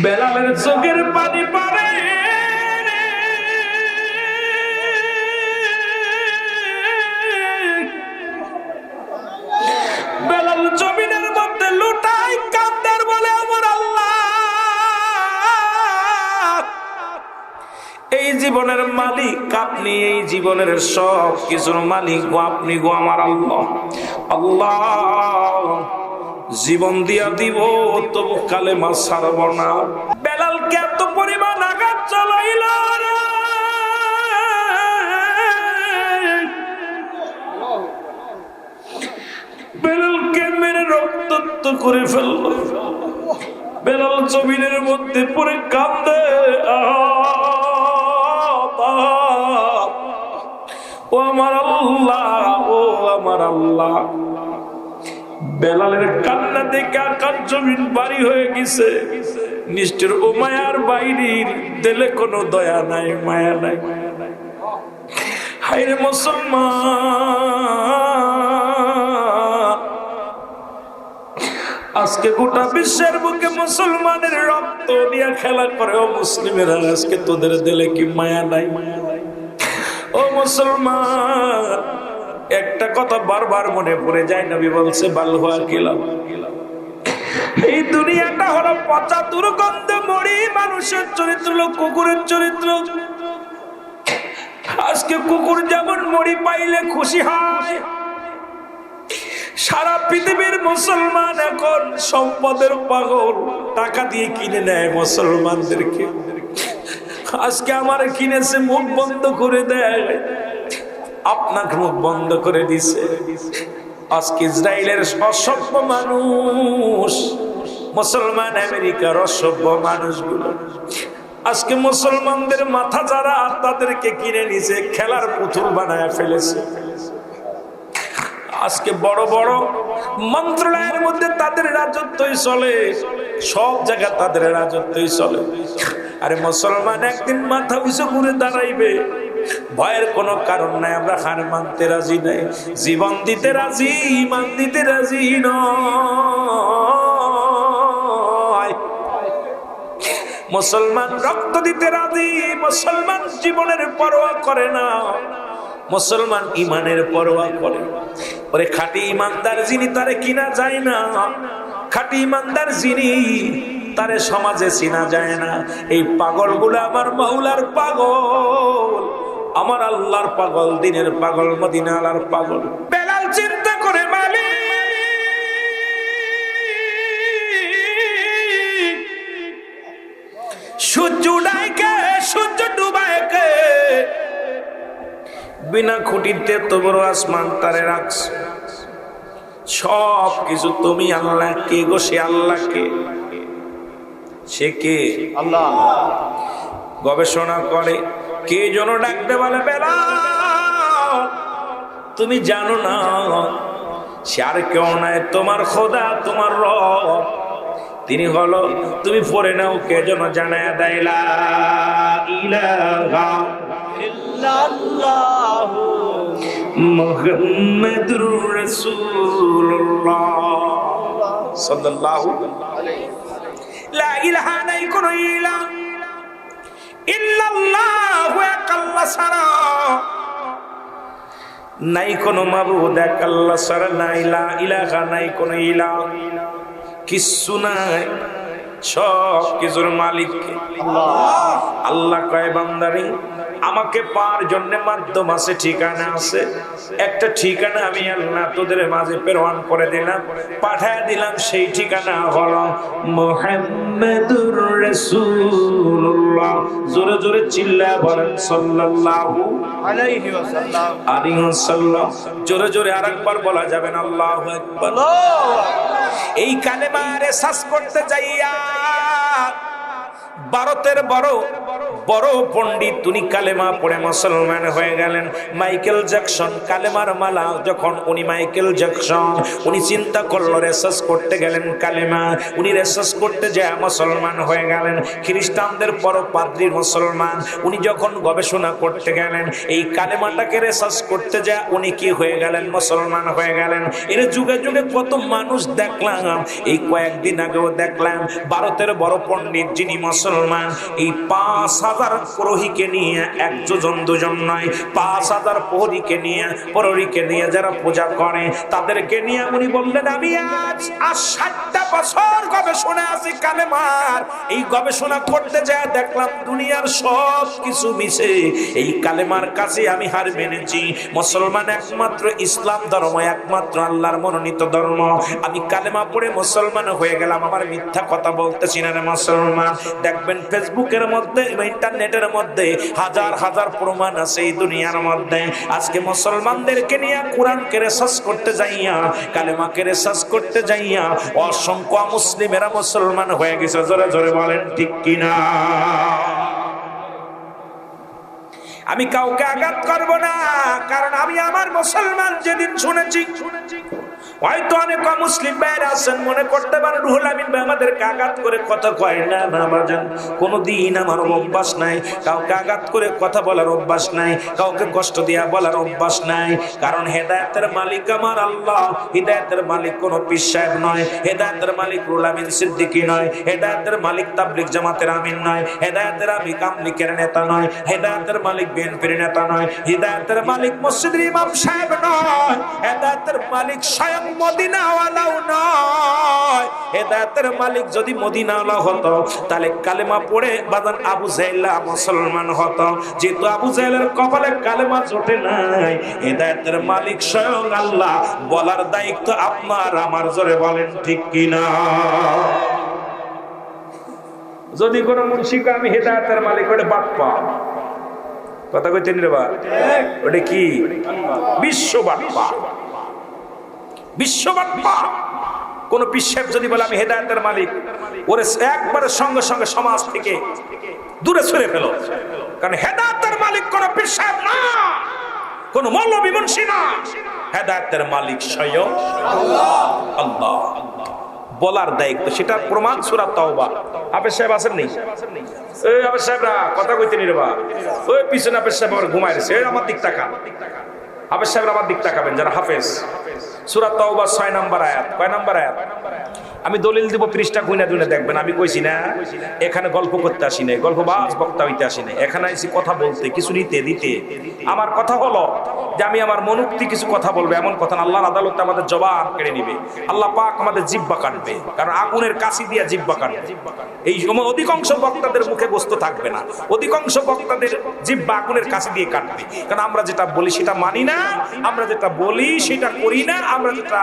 বেলালের চোখের পানি পড়ে, বেলাল জমিনের মধ্যে লুটায় কান্দার বলে আমার আল্লাহ, এই জীবনের মালিক আপনি, এই জীবনের সব কিছুর মালিক গো আপনি গো আমার আল্লাহ। আল্লাহ জীবন দিয়া দিব তবু কালেমা ছাড়ব না। বেলালকে এত পরিমাণ আঘাত চালাইল, বেলালকে মেরে রক্তাক্ত করে ফেলল। বেলাল জমিনের মধ্যে পড়ে কান্দে, ও আমার আল্লাহ, ও আমার আল্লাহ। বেলালের কান্না দেখে আকাশ জমিন বাড়ি হয়ে গেছে। নিষ্ঠুর উমায়ার বাইরের দিলে কোনো দয়া নাই, মায়া নাই। হায়রে মুসলমান, আজকে গোটা বিশ্বের বুকে মুসলমানের রক্ত নিয়ে খেলা করে। ও মুসলিমেরা, আজকে তোদের দিলে কি মায়া নাই? ও মুসলমান, একটা কথা বারবার মনে পড়ে যায়, নবী বলছে বালহুয়া কিলাম, এই দুনিয়াটা হলো পচা দুর্গন্ধ মরি। মানুষের চরিত্র হলো কুকুরের চরিত্র। আজকে কুকুর যেমন মরি পাইলে খুশি হয়, সারা পৃথিবীর মুসলমান এখন সম্পদের পাগল, টাকা দিয়ে কিনে নেয় মুসলমানদেরকে। আজকে আমার কিনেছে, মুখ বন্ধ করে দেয়, আপনাকে মুখ বন্ধ করে দিছে। আজকে ইসরায়েলের অসভ্য মানুষ, মুসলমান আমেরিকার অসভ্য মানুষগুলো আজকে মুসলমানদের মাথা যারা তাদেরকে কিনে নিছে, খেলার পুতুল বানায় ফেলেছে। আজকে বড় বড় মন্ত্রণালয়ের মধ্যে তাদের রাজত্বই চলে, সব জায়গায় তাদের রাজত্বই চলে। আরে মুসলমান একদিন মাথা উঁচু করে দাঁড়াইবে, ভয়ের কোনো কারণ নাই। আমরা হার মানতে রাজি নাই, জীবন দিতে রাজি, ইমান দিতে রাজি নয়। মুসলমান রক্ত দিতে রাজি, মুসলমান জীবনের পরোয়া করে না, মুসলমান ইমানের পরোয়া করে। ওরে খাঁটি ইমানদার যিনি, তারে কিনা যায় না। খাঁটি ইমানদার যিনি, তারে সমাজে চিনা যায় না। এই পাগলগুলো আমার মাওলার পাগল, আমার আল্লাহর পাগল, দিনের পাগল, মদিনা আলার পাগল। বেলাল চিন্তা করে মালিক সূর্য উড়াইকে, সূর্য ডুবাইকে, বিনা খুঁটিতে তো বড় আসমান তারে রাখছ। সব কিছু তুমি আল্লাহ। কে গো সে আল্লাহ? কে সে? কে? আল্লাহ। গবেষণা করে কে যেন ডাকতে বলে, বেলাল তুমি জানো না সে আর কেউ নাই, তোমার খোদা, তোমার রব। তিনি হলো, তুমি পড়ে নাও, কে যেন জানায় দেয়, লা ইলাহা ইল্লাল্লাহু মুহাম্মাদুর রাসূলুল্লাহ সাল্লাল্লাহু আলাইহি। লা ইলাহা নাই কোন ইলাহ ইল্লাল্লাহু, এক আল্লাহ ছাড়া নাই কোন মাবুদ, এক আল্লাহ ছাড়া নাই। লা ইলাহা নাই কোন ইলাহ, কিচ্ছু নাই, সব কিছুর মালিক আল্লাহ। আল্লাহ কয় বান্দারে, আমাকে পাওয়ার জন্য মাধ্যম আছে, ঠিকানা আছে। একটা ঠিকানা আমি আল্লাহ তোদের মাঝে প্রেরণ করে দিলাম, পাঠায় দিলাম। সেই ঠিকানা হলো মুহাম্মাদুর রাসূলুল্লাহ। জোরে জোরে চিল্লায় বলেন সাল্লাল্লাহু আলাইহি ওয়াসাল্লাম। জোরে জোরে আরেকবার বলা যাবে না, আল্লাহু আকবার। এই কালেমার এহসাস করতে যাইয়া ভারতের বড় বড় পণ্ডিত, উনি কালেমা পড়ে মুসলমান হয়ে গেলেন। মাইকেল জ্যাকসন কালেমার মালা যখন উনি মাইকেল জ্যাকসন উনি চিন্তা করলো রিসার্চ করতে গেলেন কালেমা, উনি রিসার্চ করতে যায় মুসলমান হয়ে গেলেন। খ্রিস্টানদের বড় পাদ্রী মুসলমান, উনি যখন গবেষণা করতে গেলেন এই কালেমাটাকে রিসার্চ করতে যায় উনি কি হয়ে গেলেন? মুসলমান হয়ে গেলেন। এর যুগে যুগে কত মানুষ দেখলাম, এই কয়েকদিন আগেও দেখলাম ভারতের বড় পণ্ডিত যিনি মুসলমান, এই ৫,০০০ প্রহরীকে নিয়ে এক যোজন দুজন নয়, ৫,০০০ প্রহরীকে নিয়ে যারা পূজা করে তাদেরকে নিয়ে উনি বললেন আমি আজ ৬০টা বছর গবেষণা আছি কালেমার, এই গবেষণা করতে যায় দেখলাম দুনিয়ার সব কিছু মিশে এই কালেমার কাছে আমি হার মেনেছি। মুসলমান একমাত্র ইসলাম ধর্ম, একমাত্র আল্লাহর মনোনীত ধর্ম। আমি কালেমা পড়ে মুসলমান হয়ে গেলাম, আমার মিথ্যা কথা বলতেছি না রে মুসলমান। দেখবেন ফেসবুকের মধ্যে ইন্টারনেটের মধ্যে হাজার হাজার প্রমাণ আছে এই দুনিয়ার মধ্যে। আজকে মুসলমানদেরকে নিয়ে কোরআনকে রিসার্চ করতে যাইয়া, কালেমাকে রিসার্চ করতে যাইয়া অসংখ্য মুসলিমেরা মুসলমান হয়ে গেছে। জোরে জোরে বলেন ঠিক কিনা? আমি কাউকে আঘাত করব না, কারণ আমি আমার মুসলমান যেদিন শুনেছি, হয়তো অনেক মুসলিম ভাইরা আছেন মনে করতে পারেন রুহুল আমিন ভাই আমাদেরকে আঘাত করে কথা কয় না। না বাজান, কোনোদিন আমার অভ্যাস নাই কাউকে আঘাত করে কথা বলার অভ্যাস নাই, কাউকে কষ্ট দিয়া বলার অভ্যাস নাই। কারণ হেদায়েতের মালিক আমার আল্লাহ, হিদায়াতের মালিক কোনো পীর সাহেব নয়, হেদায়েতের মালিক রুহুল আমিন সিদ্দিকী নয়, হেদায়েতের মালিক তাবলীগ জামাতের আমিন নয়, হেদায়েতের মালিক আমলিকের নেতা নয়, হেদায়েতের মালিক বিএনপির নেতা নয়, হিদায়াতের মালিক মসজিদের ইমাম সাহেব নয়, হেদায়েতের মালিক স্বয়ং মদিনাওয়ালাও নয়। হেদায়েতের মালিক যদি মদিনাওয়ালা হতো তাহলে কালেমা পড়ে বাজান আবু জাহেল মুসলমান হতো। যেহেতু আবু জাহেলের কপালে কালেমা জোটে নাই, হেদায়েতের মালিক স্বয়ং আল্লাহ, বলার দায়িত্ব আপনার আমার। জোরে বলেন ঠিক কিনা? যদি কোনো মুন্সিকে আমি হেদায়েতের মালিক ওটা বাপ্পা কথা কইতেন রে বা, ওটা কি বিশ্ব বাপ্পা, বিশ্ববাপ্পা। কোন পিসেব যদি বলে আমি হেদায়েতের মালিক, ওরে একবারে সঙ্গে সঙ্গে সমাজ থেকে দূরে সরে ফেলো। কারণ হেদায়েতের মালিক কোন পিসেব না, কোন মৌলবী মুন্সি না, হেদায়েতের মালিক স্বয়ং আল্লাহ। বলার দায়িত্ব, সেটা প্রমাণ সূরা তাওবা। হাফেজ সাহেব আছেন নেই? এই হাফেজ সাহেবরা কথা কইতে নিরে বা, ওই পিছনে হাফেজ সাহেব আবার ঘুমায় রয়েছে, আমার দিক তাকা। হাফেজ সাহেব আমার দিক তাকাবেন যারা হাফেজ। সূরা তাওবা ৬ নম্বর আয়াত। কয় নম্বর আয়াত? আমি দলিল দিব, পৃষ্ঠা গুইনা গুইনা দেখবেন। আমি কইছি না এখানে গল্প করতে আসি নাই, গল্পবাজ বক্তা হইতে আসি নাই, এখানে আইছি কথা বলতে, কিছু নিতে দিতে। আমার কথা হলো যে আমি আমার মনোক্তি কিছু কথা বলবো, এমন কথা না আল্লাহর আদালতে আমাদের জবাব কেড়ে নিবে। আল্লাহ পাক আমাদের জিহ্বা কাটবে, কারণ আগুনের কাশি দিয়ে জিহ্বা কাটবে। এই সময় অধিকাংশ বক্তাদের মুখে বস্তু থাকবে না, অধিকাংশ বক্তাদের জিহ্বা আগুনের কাশি দিয়ে কাটবে। কারণ আমরা যেটা বলি সেটা মানি না, আমরা যেটা বলি সেটা করি না, আমরা যেটা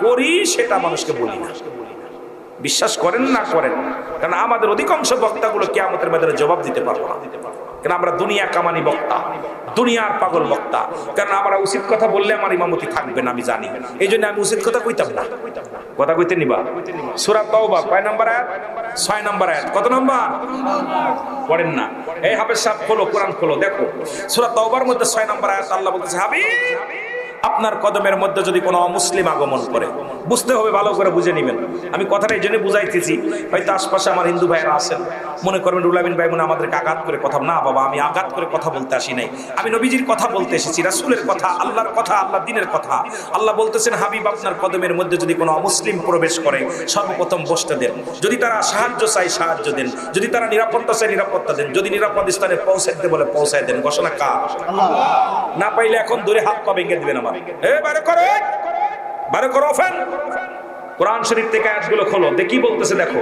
করি সেটা মানুষকে বলি না। বিশ্বাস করেন না করেন, কারণ আমাদের অধিকাংশ বক্তাগুলো কিয়ামতের ময়দানে জবাব দিতে পারবো না। কারণ আমরা দুনিয়া কামানি বক্তা, দুনিয়ার পাগল বক্তা। কারণ আমরা উচিত কথা বললে আমার ইমামতি থাকবে না, আমি জানি। এই জন্য আমি উচিত কথা কইতাম না। কথা কইতে নিবা? সূরা তাওবা কয় নম্বর আয়াত? ৬ নম্বর আয়াত। কত নম্বর? পড়েন না। এই হাফেজ সাহেব খোলো, কোরআন খোলো, দেখো সূরা তাওবার মধ্যে ৬ নম্বর আয়াত। আল্লাহ বলতেছে হাবিব আপনার কদমের মধ্যে যদি কোনো অমুসলিম আগমন করে, বুঝতে হবে, ভালো করে বুঝে নেবেন। আমি কথাটা এই জন্য বুঝাইতেছি, হয়তো আশপাশে আমার হিন্দু ভাইয়েরা আছেন, মনে করবেন রুহুল আমিন ভাই মনে আমাদেরকে আঘাত করে কথা। না বাবা, আমি আঘাত করে কথা বলতে আসি নাই, আমি নবীজির কথা বলতে এসেছি, রাসূলের কথা, আল্লাহর কথা, আল্লাহর দ্বীনের কথা। আল্লাহ বলতেছেন হাবিব আপনার কদমের মধ্যে যদি কোনো অমুসলিম প্রবেশ করে সর্বপ্রথম বসতে দেন, যদি তারা সাহায্য চায় সাহায্য দেন, যদি তারা নিরাপত্তা চায় নিরাপত্তা দেন, যদি নিরাপদ স্থানে পৌঁছাইতে বলে পৌঁছায় দেন। ঘোষণা কার? না পাইলে এখন ধরে হাত পা ভেঙে দিবেন আমার। কোরআন শরীফ থেকে আয়াতগুলো খোলো, দেখি বলতেছে দেখো।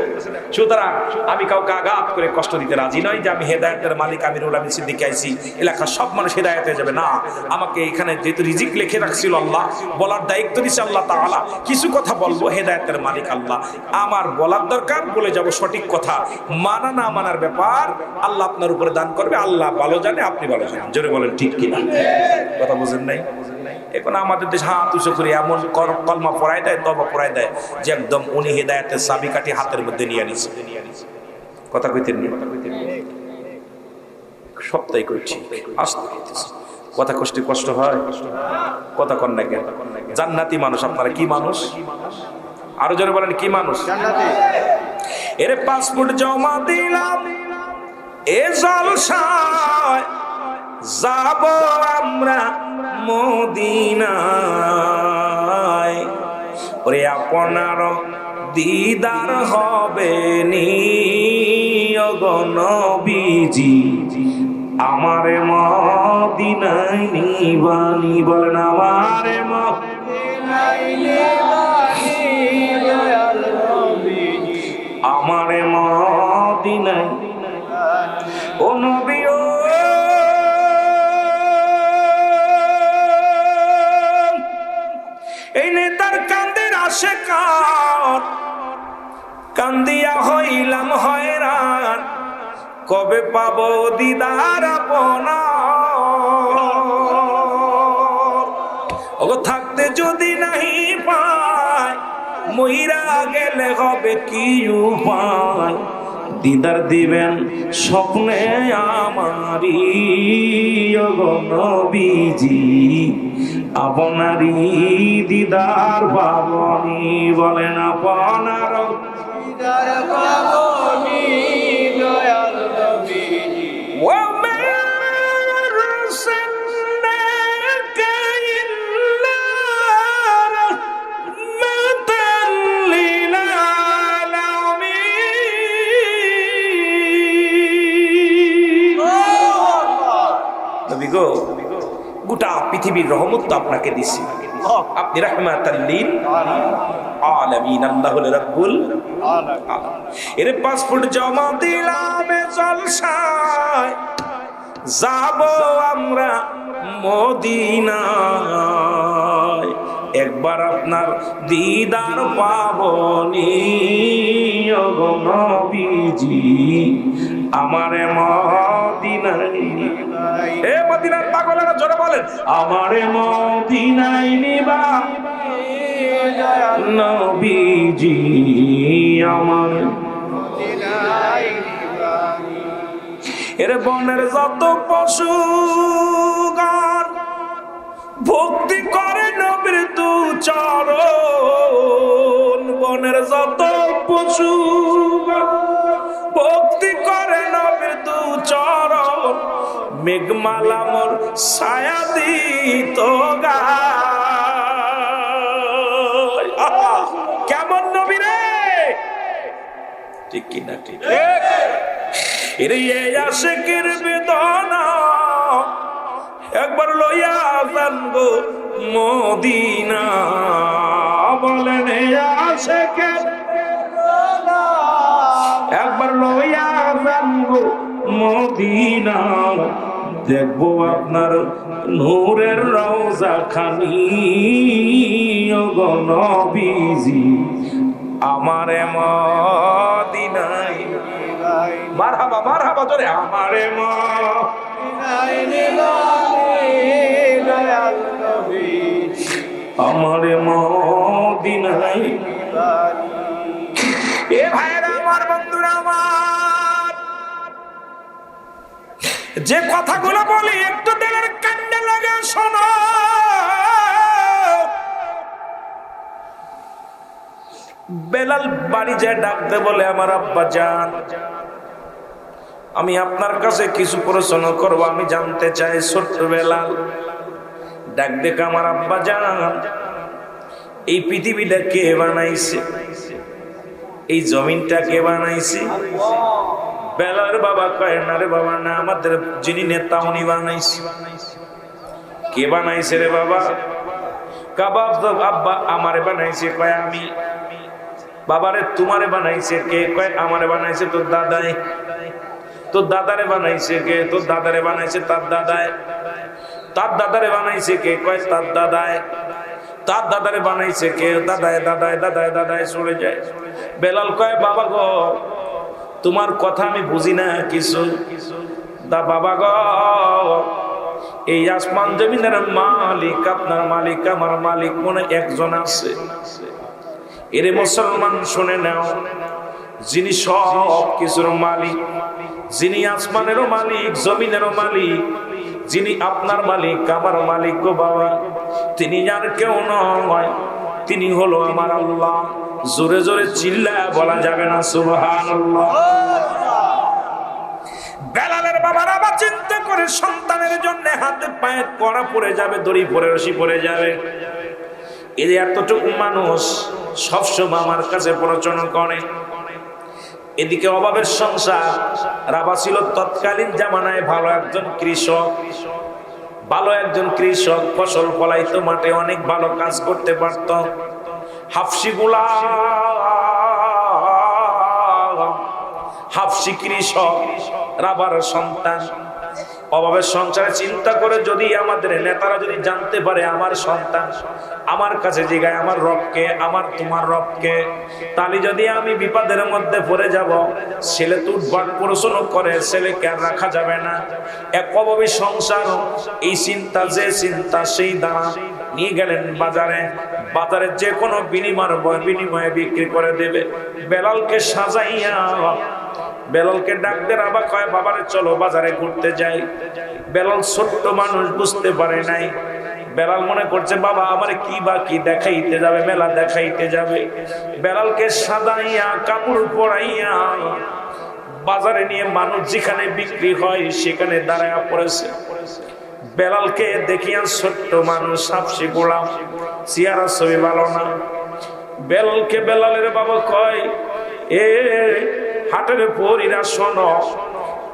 সুতরাং আমি কাউকে আঘাত করে কষ্ট দিতে রাজি নই যে আমি হেদায়েতের মালিক, আমি রুহুল আমিন সিদ্দিকী আইছি এলাকার সব মানুষ হেদায়েত হয়ে যাবে। না, আমাকে এখানে যেহেতু রিজিক লিখে রাখছিল আল্লাহ, বলার দায়িত্ব দিচ্ছে আল্লাহ তাআলা। কিছু কথা বলবো, হেদায়েতের মালিক আল্লাহ, আমার বলার দরকার বলে যাব সঠিক কথা। মানা না মানার ব্যাপার আল্লাহ আপনার উপরে দান করবে, আল্লাহ ভালো জানে, আপনি ভালো জানেন। জোরে বলেন ঠিক কিনা? কথা বুঝেন নাই? এখন আমাদের দেশ হাত উঁচু করে এমন কলমা পড়ায় দেয়, তওবা পড়ায় দেয় যে একদম উনি হেদায়েতের চাবিকাঠি হাতের মধ্যে নিয়ে নিছে। কথা কইতেন নি? সপ্তাহে করছি আসতে কথা কষ্ট হয় কথা কন না কেন? জান্নাতি মানুষ আপনারা। কি মানুষ? আরো জোরে বলেন কি মানুষ? এর পাসপোর্ট জমা দিলাম, এ জলসায় যাব আমরা মদিনায়। ওরে আপনার দিদার হবে নি ওগো নবীজি, আমারে মদিনায় নিবানি। বলেন আমারে মদিনায় নিবানি দয়াল নবীজি, আমারে মদিনায়। ও নবী ও এই নেতার কান্দের আশেকার, কান্দিয়া হইলাম হয়রান, কবে পাবো দিদার আপনার। ওগো থাকতে যদি নাহি পায়, মইরা গেলে হবে কি উপায়? দিদার দিবেন স্বপ্নে আমারি ওগো নবীজি, আপনারই দিদার পাবনি। বলেন আপনার দিদার পাবনি দয়াল নবীজি। গোটা পৃথিবীর রহমত তো আপনাকে দিছি, আপনি রাহমাতাল লিল আলামিন, আল্লাহুল রাব্বুল আলামিন। এর পাসপোর্ট জমা দিলাম, জলসায় যাব আমরা মদিনায়। একবার আপনার দিদার পাবনি ওগো নবীজি, আমারে মদিনায়। এ মদিনার পাগলেরা জোরে বলেন আমারে মদিনায় নিবা নবীজি, আমার মদিনায় নিবা। এর বনের যত পশু গান ভক্তি করে নবীর দু চরণ। বনের যত পশু ভক্তি করে নবীর দু চরণ, মেঘমালা মোর ছায়া দিত গায়। কেমন নবী রে, ঠিক কিনা? ঠিক। এর আশিকের বেদনা একবার লইয়া যান গো মদিনা। বলেন আশিকের বেদনা একবার লইয়া যান গো মদিনা, দেখবো আপনার নূরের রওজা খানি ওগো নবীজি, আমারে মদিনায়। মারহাবা মারহাবা জোরে, আমারে মদিনায় দয়াল নবীজি, আমারে মদিনায়। এ ভাইরা আমার, বন্ধুরা আমার, যে কথাগুলো বলি একটু দিলের কান্ডে লাগে শোনো। বেলাল বাড়ি যায় ডাকতে বলে আমার আব্বা জান, আমি আপনার কাছে কিছু প্রশ্ন করবো, আমি জানতে চাই। ছোট্ট বেলাল ডাক দেখে আমার আব্বা জান, এই পৃথিবীটা কে বানাইছে? এই জমিনটা কে বানাইছে? বেলার বাবা কয় না রে বাবা না, আমাদের যিনি নেতা উনি বানাইছে। কে বানাইছে রে বাবা? কাবাব আব্বা আমারে বানাইছে। কয় আমি। বাবারে তোমারে বানাইছে কে? কয় আমারে বানাইছে তোর দাদাই। তোর দাদারে বানাইছে কে? তোর দাদারে বানাইছে তার দাদায়। তার দাদারে বানাইছে কে? কয় তার দাদায়। তার দাদারে বানাইছে কে? দাদায় দাদায় দাদায় দাদায় চলে যায়। বেলাল কয় বাবা গো, তোমার কথা আমি বুঝি না কিছু। দা বাবা গো, এই আসমান জমিনের মালিক আপনার মালিক, আমার মালিক মনে একজন আছে। এরে মুসলমান শুনে নাও, যিনি সব কিছুর মালিক, যিনি আসমানেরও মালিক, জমিনেরও মালিক, যিনি আপনার মালিক, আমার মালিক গো বাবা, তিনি আর কেউ নয়, তিনি হলো আমার আল্লাহ। জোরে জোরে চিল্লায় বলা যাবে না সুবহানাল্লাহ? বেলালের বাবারা আবার চিন্তা করে সন্তানের জন্য হাতে পায়ে কড়া পড়ে যাবে, দড়ি পরে রশি পড়ে যাবে, এই এতটুকু মানুষ সবসময় আমার কাছে প্ররোচনা করে। এদিকে অভাবের সংসার। রাবা ছিল তৎকালীন জামানায় ভালো একজন কৃষক, ফসল ফলাইতো মাঠে, অনেক ভালো কাজ করতে পারত। হাফসি কৃষক, রাবার সন্তান। অভাবের সংসারে চিন্তা করে যদি আমাদের নেতারা যদি জানতে পারে আমার সন্তান আমার কাছে জিগায় আমার রবকে, আমার তোমার রবকে, তাহলে যদি আমি বিপদের মধ্যে পড়ে যাব, ছেলে তুটবাট পড়াশোনা করে, ছেলেকে আর রাখা যাবে না। এক অভাবী সংসার, এই চিন্তা, যে চিন্তা, সেই দাঁড়া নিয়ে গেলেন বাজারে। বাজারে যে কোনো বিনিময়ে বিক্রি করে দেবে। বেলালকে সাজাইয়া, বেলালকে ডাক দে, রাবা কয় বাবারে চলো বাজারে ঘুরতে যাই। বেলাল ছোট্ট মানুষ, বুঝতে পারে নাই। বেলাল মনে করছে বাবা আমার কি বা কি দেখাইতে যাবে, মেলা দেখাইতে যাবে। বেলালকে সাজাইয়া, কাপড় পরাইয়া বাজারে নিয়ে মানুষ যেখানে বিক্রি হয় সেখানে দাঁড়ায়া পড়েছে। বেলালকে দেখিয়া ছোট্ট মানুষ, হাফসি গোলাম, চেহারা ছবি ভালো না। বেলালকে বেলালের বাবা কয়, এ হাটের পরিরা শোনো,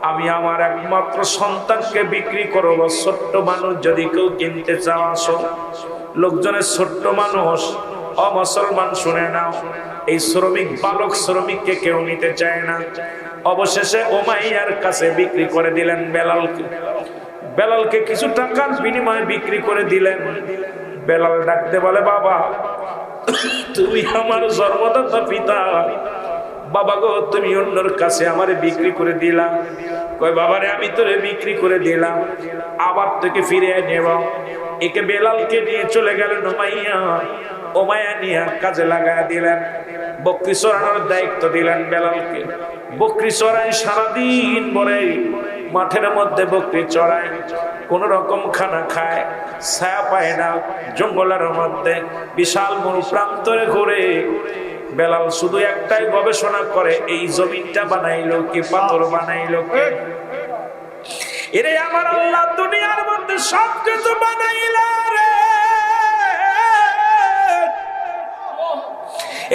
আমি আমার একমাত্র সন্তানকে বিক্রি করবো, ছোট্ট মানুষ যদি কেউ কিনতে চাও আসো। লোকজনের ছোট্ট মানুষ, অমুসলমান, শুনে নাও, এই শ্রমিক, বালক শ্রমিককে কেউ নিতে চায় না। অবশেষে উমাইয়ার কাছে বিক্রি করে দিলেন বেলালকে। বেলালকে কিছু টাকার বিনিময়ে বিক্রি করে দিলেন। বেলাল ডাকতে বলে, বাবা তুমি আমার জন্মদাতা পিতা, বাবা গো তুমি অন্যর কাছে আমারে বিক্রি করে দিলাম। কই বাবারে আমি তোরে বিক্রি করে দিলাম, আবার তোকে ফিরিয়ে নেব। একে বেলালকে নিয়ে চলে গেলেন উমাইয়া। উমাইয়া নিয়ে কাজে লাগায় দিলেন, বকরি চড়ানোর দায়িত্ব দিলেন বেলালকে। বকরি চড়ায় সারাদিন ভরে, মাঠের মধ্যে বকরি চড়ায়, কোন রকম খানা খায়, ছায়া পায় না, জঙ্গলের মধ্যে বিশাল মরু প্রান্তরে ঘুরে। বেলাল শুধু একটাই গবেষণা করে, এই জমিনটা বানাইলো কে, পাথর বানাইলো কে? এরে আমার আল্লাহ দুনিয়ার মধ্যে সবকিছু বানাইলা রে,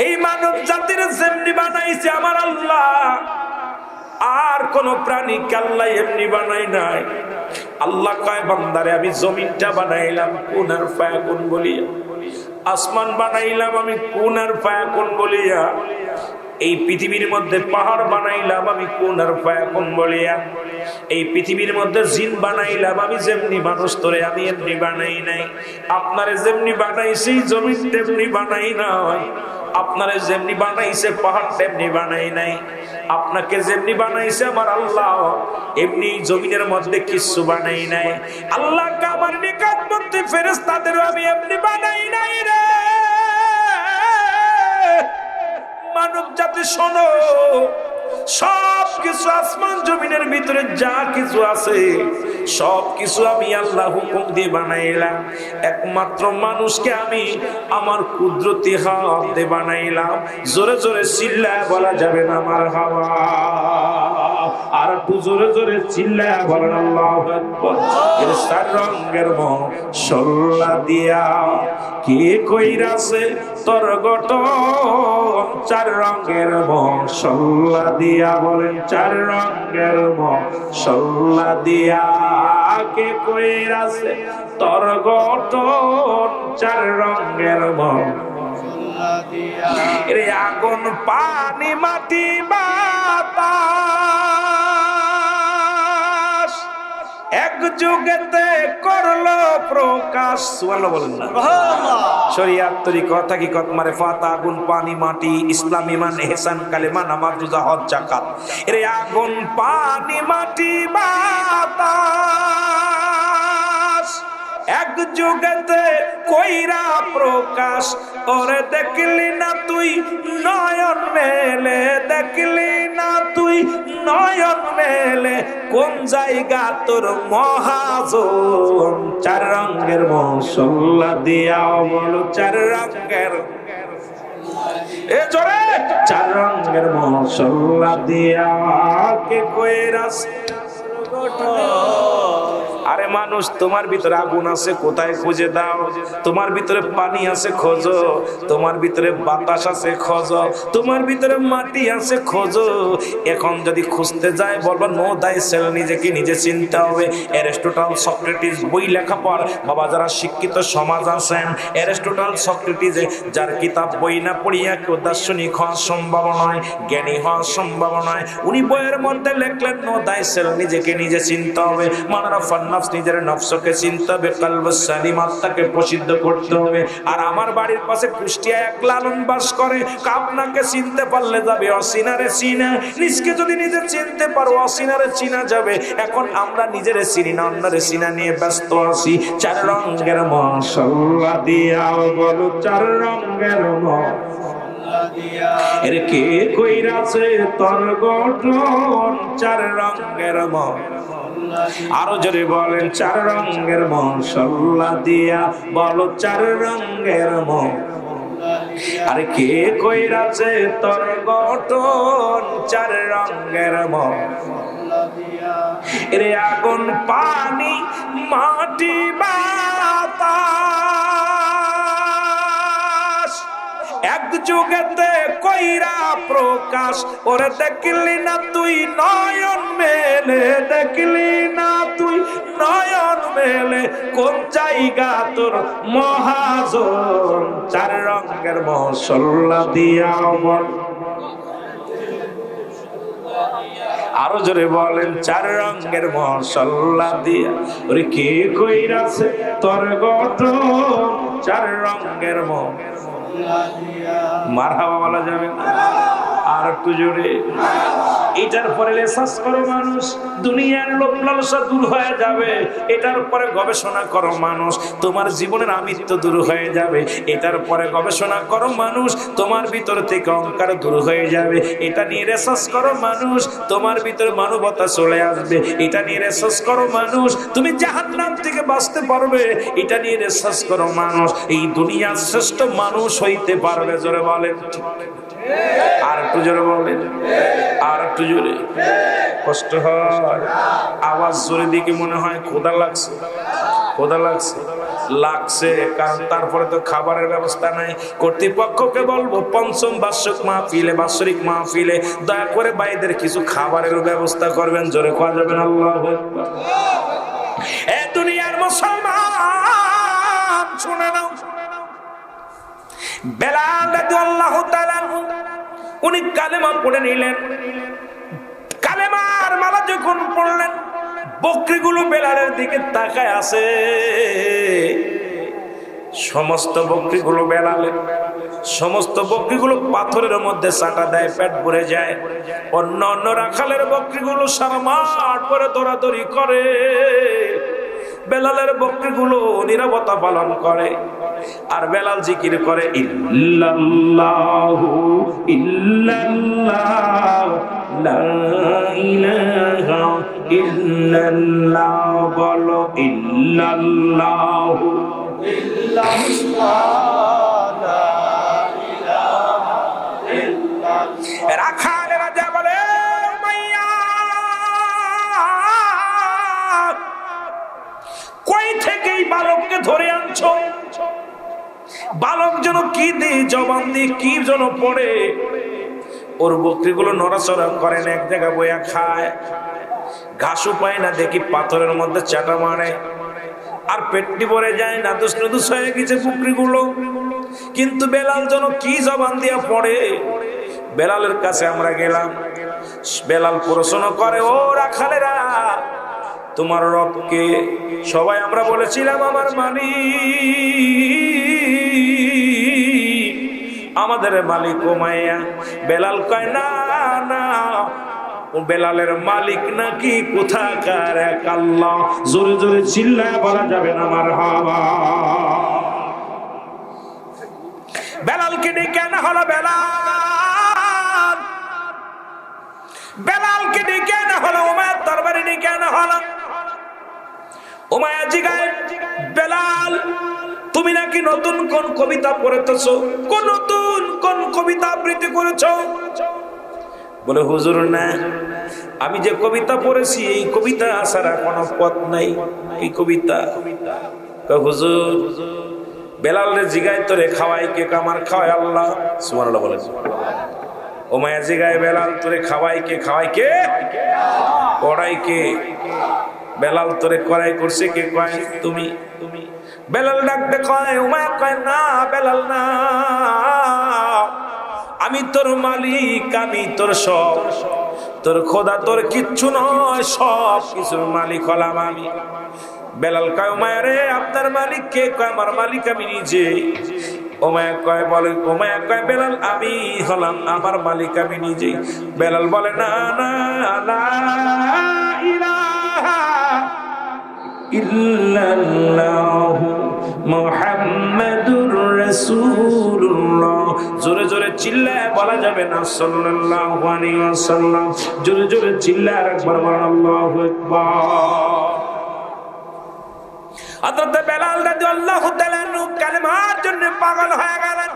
এই মানব জাতির যেমনি বানাইছে আমার আল্লাহ, আর কোন প্রাণীকে আল্লাহ এমনি বানাই নাই। আল্লাহ কয় বান্দারে আমি জমিনটা বানাইলাম কুন আর ফায়াকুন বলিয়া, আসমান বানাইলাম আমি কুন আর ফায়াকুন বলিয়া, এই পৃথিবীর মধ্যে পাহাড় বানাইলাম আমি কুন আর ফায়াকুন বলিয়া, এই পৃথিবীর মধ্যে জিন বানাইলাম আমি যেমনি, মানুষ তোরে আমি এমনি বানাই নাই। আপনারে যেমনি বানাইছি জমিন তেমনি বানাই নাই, আপনারে যেমনি বানাইছে পাহাড় তেমনি বানাই নাই, আপনাকে যেমনি বানাইছে আমার আল্লাহ এমনি জমিনের মধ্যে কিছু বানাই নাই। আল্লাহ আমার নিকটবর্তী ফেরেশতাদেরও আমি এমনি বানাই নাই রে। মানব জাতি শোনো, সব কিছু আসমান জমিনের ভিতরে যা কিছু আছে সব কিছু আমি আল্লাহ হুকুম দিয়ে বানাইলাম। একমাত্র মানুষকে আমি আমার কুদরতি হাত দিয়ে বানাইলাম। জোরে জোরে চিল্লায় বলা যাবে না আমার হাওয়া, আর একটু জোরে জোরে চিল্লায় বলেন আল্লাহু আকবার। এর চার রঙের মশলা দিয়া কে কইরাছে তোর গঠন, চার রঙের মশলা দিয়া, বলেন চার রঙের মশলা দিয়া কে কইরাছে তোর গঠন, চার রঙের মশলা দিয়া। রে আগুন পানি মাটি বাতাস এক যুগেতে করলো প্রকাশ। সুবহানাল্লাহ বলেন না? শরীয়ত তরিকত হাকিকত মারিফাত, আগুন পানি মাটি, ইসলাম ঈমান ইহসান কালেমা নামাজ রোজা হজ যাকাত। এর আগুন পানি মাটি বাতাস এক যুগেতে কইরা প্রকাশ, ওরে দেখলি না তুই নয়ন মেলে, দেখলি না তুই নয়ন মেলে, কোন জায়গা তোর মহাজন? চার রঙের মশলা দিয়া বলো, চার রঙের এ জোরে, চার রঙের মশলা দিয়া কে কইরাস। আরে মানুষ, তোমার ভিতরে আগুন আছে, কোথায় খুঁজে দাও? তোমার ভিতরে পানি আছে, খোঁজো। তোমার ভিতরে বাতাস আছে, খোঁজো। তোমার ভিতরে মাটি আছে, খোঁজো। এখন যদি খুঁজতে যায়, বলবো নো দাই সেল, নিজেকে নিজে চিনতে হবে। অ্যারিস্টটল, সক্রেটিস বই লেখা পর বাবা, যারা শিক্ষিত সমাজ আছেন, অ্যারিস্টটল সক্রেটিসে যার কিতাব বই না পড়িয়া কেউ দার্শনিক হওয়া সম্ভব নয়, জ্ঞানী হওয়া সম্ভব নয়। উনি বইয়ের মধ্যে লিখলেন নো দাই সেল, নিজেকে নিজে চিনতে হবে। মানারা ফান্নাফস, নিজের নফসকে চিনতে হবে। কালবুস সালিম, আত্মাকে প্রসিদ্ধ করতে হবে। আর আমার বাড়ির পাশে কুষ্টিয়া এক লালন বাস করে। আপনাকে চিনতে পারলে যাবে অসিনারে চিনা, নিজকে যদি নিজে চিনতে পারো অসিনারে চিনা যাবে। এখন আমরা নিজেরে চিনি না, অন্যরে চিনা নিয়ে ব্যস্ত আছি। চার রঙের মশলা দিয়া বলো, চার রঙের মশলা দিয়া এর কে কইরাছে তোর গঠন? চার রঙের মশলা, আরো জোরে বলেন, চার রঙের মশলা দিয়া বলো, চার রঙের মশলা। আরে কে কইরাছে তোর গঠন? চার রঙের মশলা দিয়া এর আগুন, পানি, মাটি, বাতাস এক যুগেতে কইরা প্রকাশ, ওরে দেখলি না তুই নয়ন মেলে, দেখলি না তুই নয়ন মেলে, কোন জায়গা তোর মহাজন? চার রঙের মশলা দিয়া বল, আরো জোরে বলেন, চার রঙের মশলা দিয়া ওরে কে কইরাছে তোর গঠন? চার রঙের মশলা দিয়া। মারহাবা বলা যাবে না? আর একটু জোরে। এটার পরে রিসার্চ করো মানুষ, দুনিয়ার লোভ লালসা দূর হয়ে যাবে। এটার পরে গবেষণা করো মানুষ, তোমার জীবনের আমিত্ব দূর হয়ে যাবে। এটার পরে গবেষণা করো মানুষ, তোমার ভিতর থেকে অহংকার দূর হয়ে যাবে। এটা নিয়ে রিসার্চ করো মানুষ, তোমার ভিতরে মানবতা চলে আসবে। এটা নিয়ে রিসার্চ করো মানুষ, তুমি জাহান্নাম থেকে বাঁচতে পারবে। এটা নিয়ে রিসার্চ করো মানুষ, এই দুনিয়ার শ্রেষ্ঠ মানুষ হইতে পারবে। জোরে বলেন, আর একটু জোরে বলেন, আর একটু জোরে। কষ্ট হয়, আওয়াজ জোরে দিকে মনে হয় ক্ষুধা লাগছে, ক্ষুধা লাগছে, লাগছে। কারণ তারপরে তো খাবারের ব্যবস্থা নাই। কর্তৃপক্ষকে বলবো, পঞ্চম বার্ষিক মাহফিলে, বাৎসরিক মাহফিলে দয়া করে ভাইদের কিছু খাবারের ব্যবস্থা করবেন। জোরে খাওয়া যাবেন। আল্লাহু আকবার। এ দুনিয়ার মুসলমান শুনে নাও, বেলাল রাদিয়াল্লাহু তাআলা উনি কালেমা পড়ে নিলেন। কালেমার মালা যখন পড়লেন, বকরিগুলো বেলালের দিকে তাকায় আছে। সমস্ত বকরিগুলো বেলালের, সমস্ত বকরিগুলো পাথরের মধ্যে চাটা দেয়, পেট ভরে যায়। অন্য অন্য রাখালের বকরিগুলো সারা মাঠ করে দৌড়াদৌড়ি করে। বেলালের বকরিগুলো নীরবতা পালন করে। আর বেলাল জিকির করে, ইল্লাল্লাহু ইল্লাল্লাহ, লা ইলাহা ইল্লাল্লাহ, বলো ইল্লাল্লাহু ইল্লাল্লাহ, লা ইলাহা ইল্লাল্লাহ। রাখালের রাজা বলে, মাইয়া কই থেকে এই বালককে ধরে আনছো? বালক যেন কি দিয়ে জবান দিয়ে কি যেন পড়ে। ওর বকরিগুলো নড়াচড়া করে না, এক জায়গায় বইয়া খায়। ঘাসও পায় না দেখি পাথরের মধ্যে চাটা মারে। আর পেটটি ভরে যায়, নাদুস নাদুস হয়ে গেছে বকরিগুলো। কিন্তু বেলাল যেন কি জবান দিয়া পড়ে। বেলালের কাছে আমরা গেলাম। বেলাল প্রশ্ন করে, ও রাখালেরা, তোমার রবকে? সবাই আমরা বলেছিলাম আমার মালিক, আমাদের মালিক ও মাইয়া। বেলাল কয়, না না, ও বেলালের মালিক নাকি কোথাকার এক আল্লাহ? জোরে জোরে চিল্লায় বলা যাবে না মারহাবা। বেলালকে ডেকে আনা হলো। বেলালকে ডেকে আনা হলো, উমাইয়ার দরবারে ডেকে আনা হলো। উমাইয়া জিগায়, বেলাল তুমি নাকি নতুন কোন কবিতা পড়েছো? নতুন কোন কবিতা আবৃত্তি করেছো? বলে হুজুর না, আমি যে কবিতা পড়েছি এই কবিতা ছাড়া কোনো পথ নাই। এই কবিতা হুজুর বেলালের জিগায় তোরে খাওয়াই কে? কামার খাওয়াই আল্লাহ। সুবহানাল্লাহ বলে। উমাইয়া জিগায়, বেলাল তোরে খাওয়াই কে? খাওয়াই কে? পড়াই কে? বেলাল তোরে করাই করছে কে? কয় তুমি। বেলাল ডাকতে কয়, উমাইয়া কয় না বেলাল না, আমি তোর মালিক, আমি তোর সব, তোর খোদা তোর কিচ্ছু নয়, সব কিছুর মালিক হলাম আমি। বেলাল কয়, উমাইয়া রে আপনার মালিক কে? কয় আমার মালিক আমি নিজে। উমাইয়া কয়, বলে উমাইয়া কয়, বেলাল আমি হলাম, আমার মালিক আমি নিজে। বেলাল বলে না না, লা ইলাহা ইল্লাল্লাহু মুহাম্মাদুর রাসূলুল্লাহ। জোরে জোরে চিল্লায় বলা যাবে না সাল্লাল্লাহু আলাইহি ওয়াসাল্লাম। জোরে জোরে চিল্লায় একবার বলেন আল্লাহু আকবার। হযরত বেলাল রাদিয়াল্লাহু তাআলা আনহু কালেমার জন্য পাগল হয়ে গেলেন।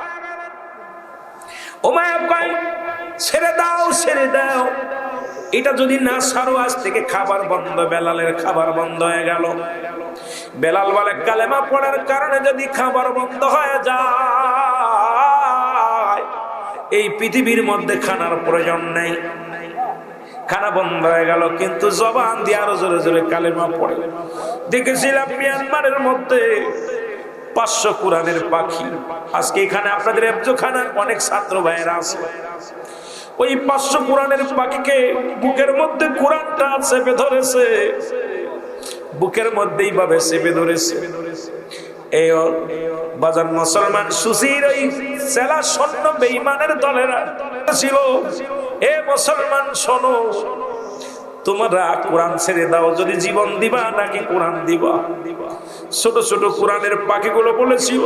উমাইয়া কয়, ছেড়ে দাও ছেড়ে দাও, এটা যদি না ছাড়ো আজ থেকে খাবার বন্ধ। বেলালের খাবার বন্ধ হয়ে গেল। বেলাল বলে, কালেমা পড়ার কারণে যদি খাবার বন্ধ হয়ে যায় এই পৃথিবীর মধ্যে খানার প্রয়োজন নেই। খানা বন্ধ হয়ে গেল, কিন্তু জবান দিয়ে আরো জোরে জোরে কালেমা পড়ে। দেখেছিলাম মিয়ানমারের মধ্যে 500 কোরআনের পাখি। আজকে এখানে আপনাদের এফজোখানার অনেক ছাত্র ভাইয়েরা আছে, ওই 500 কোরআনের পাখিকে বুকের মধ্যে কোরআনটা চেপে ধরেছে, বুকের মধ্যেই ভাবে চেপে ধরেছে। এই বাজার মুসলমান সুশীর ওই সেলা সৈন্য বেঈমানের দলেরা ছিল, এ মুসলমান শোনো, তোমরা কোরআন ছেড়ে দাও, যদি জীবন দিবা নাকি কোরআন দিবা? ছোট ছোট কোরআনের পাখিগুলো বলেছিল,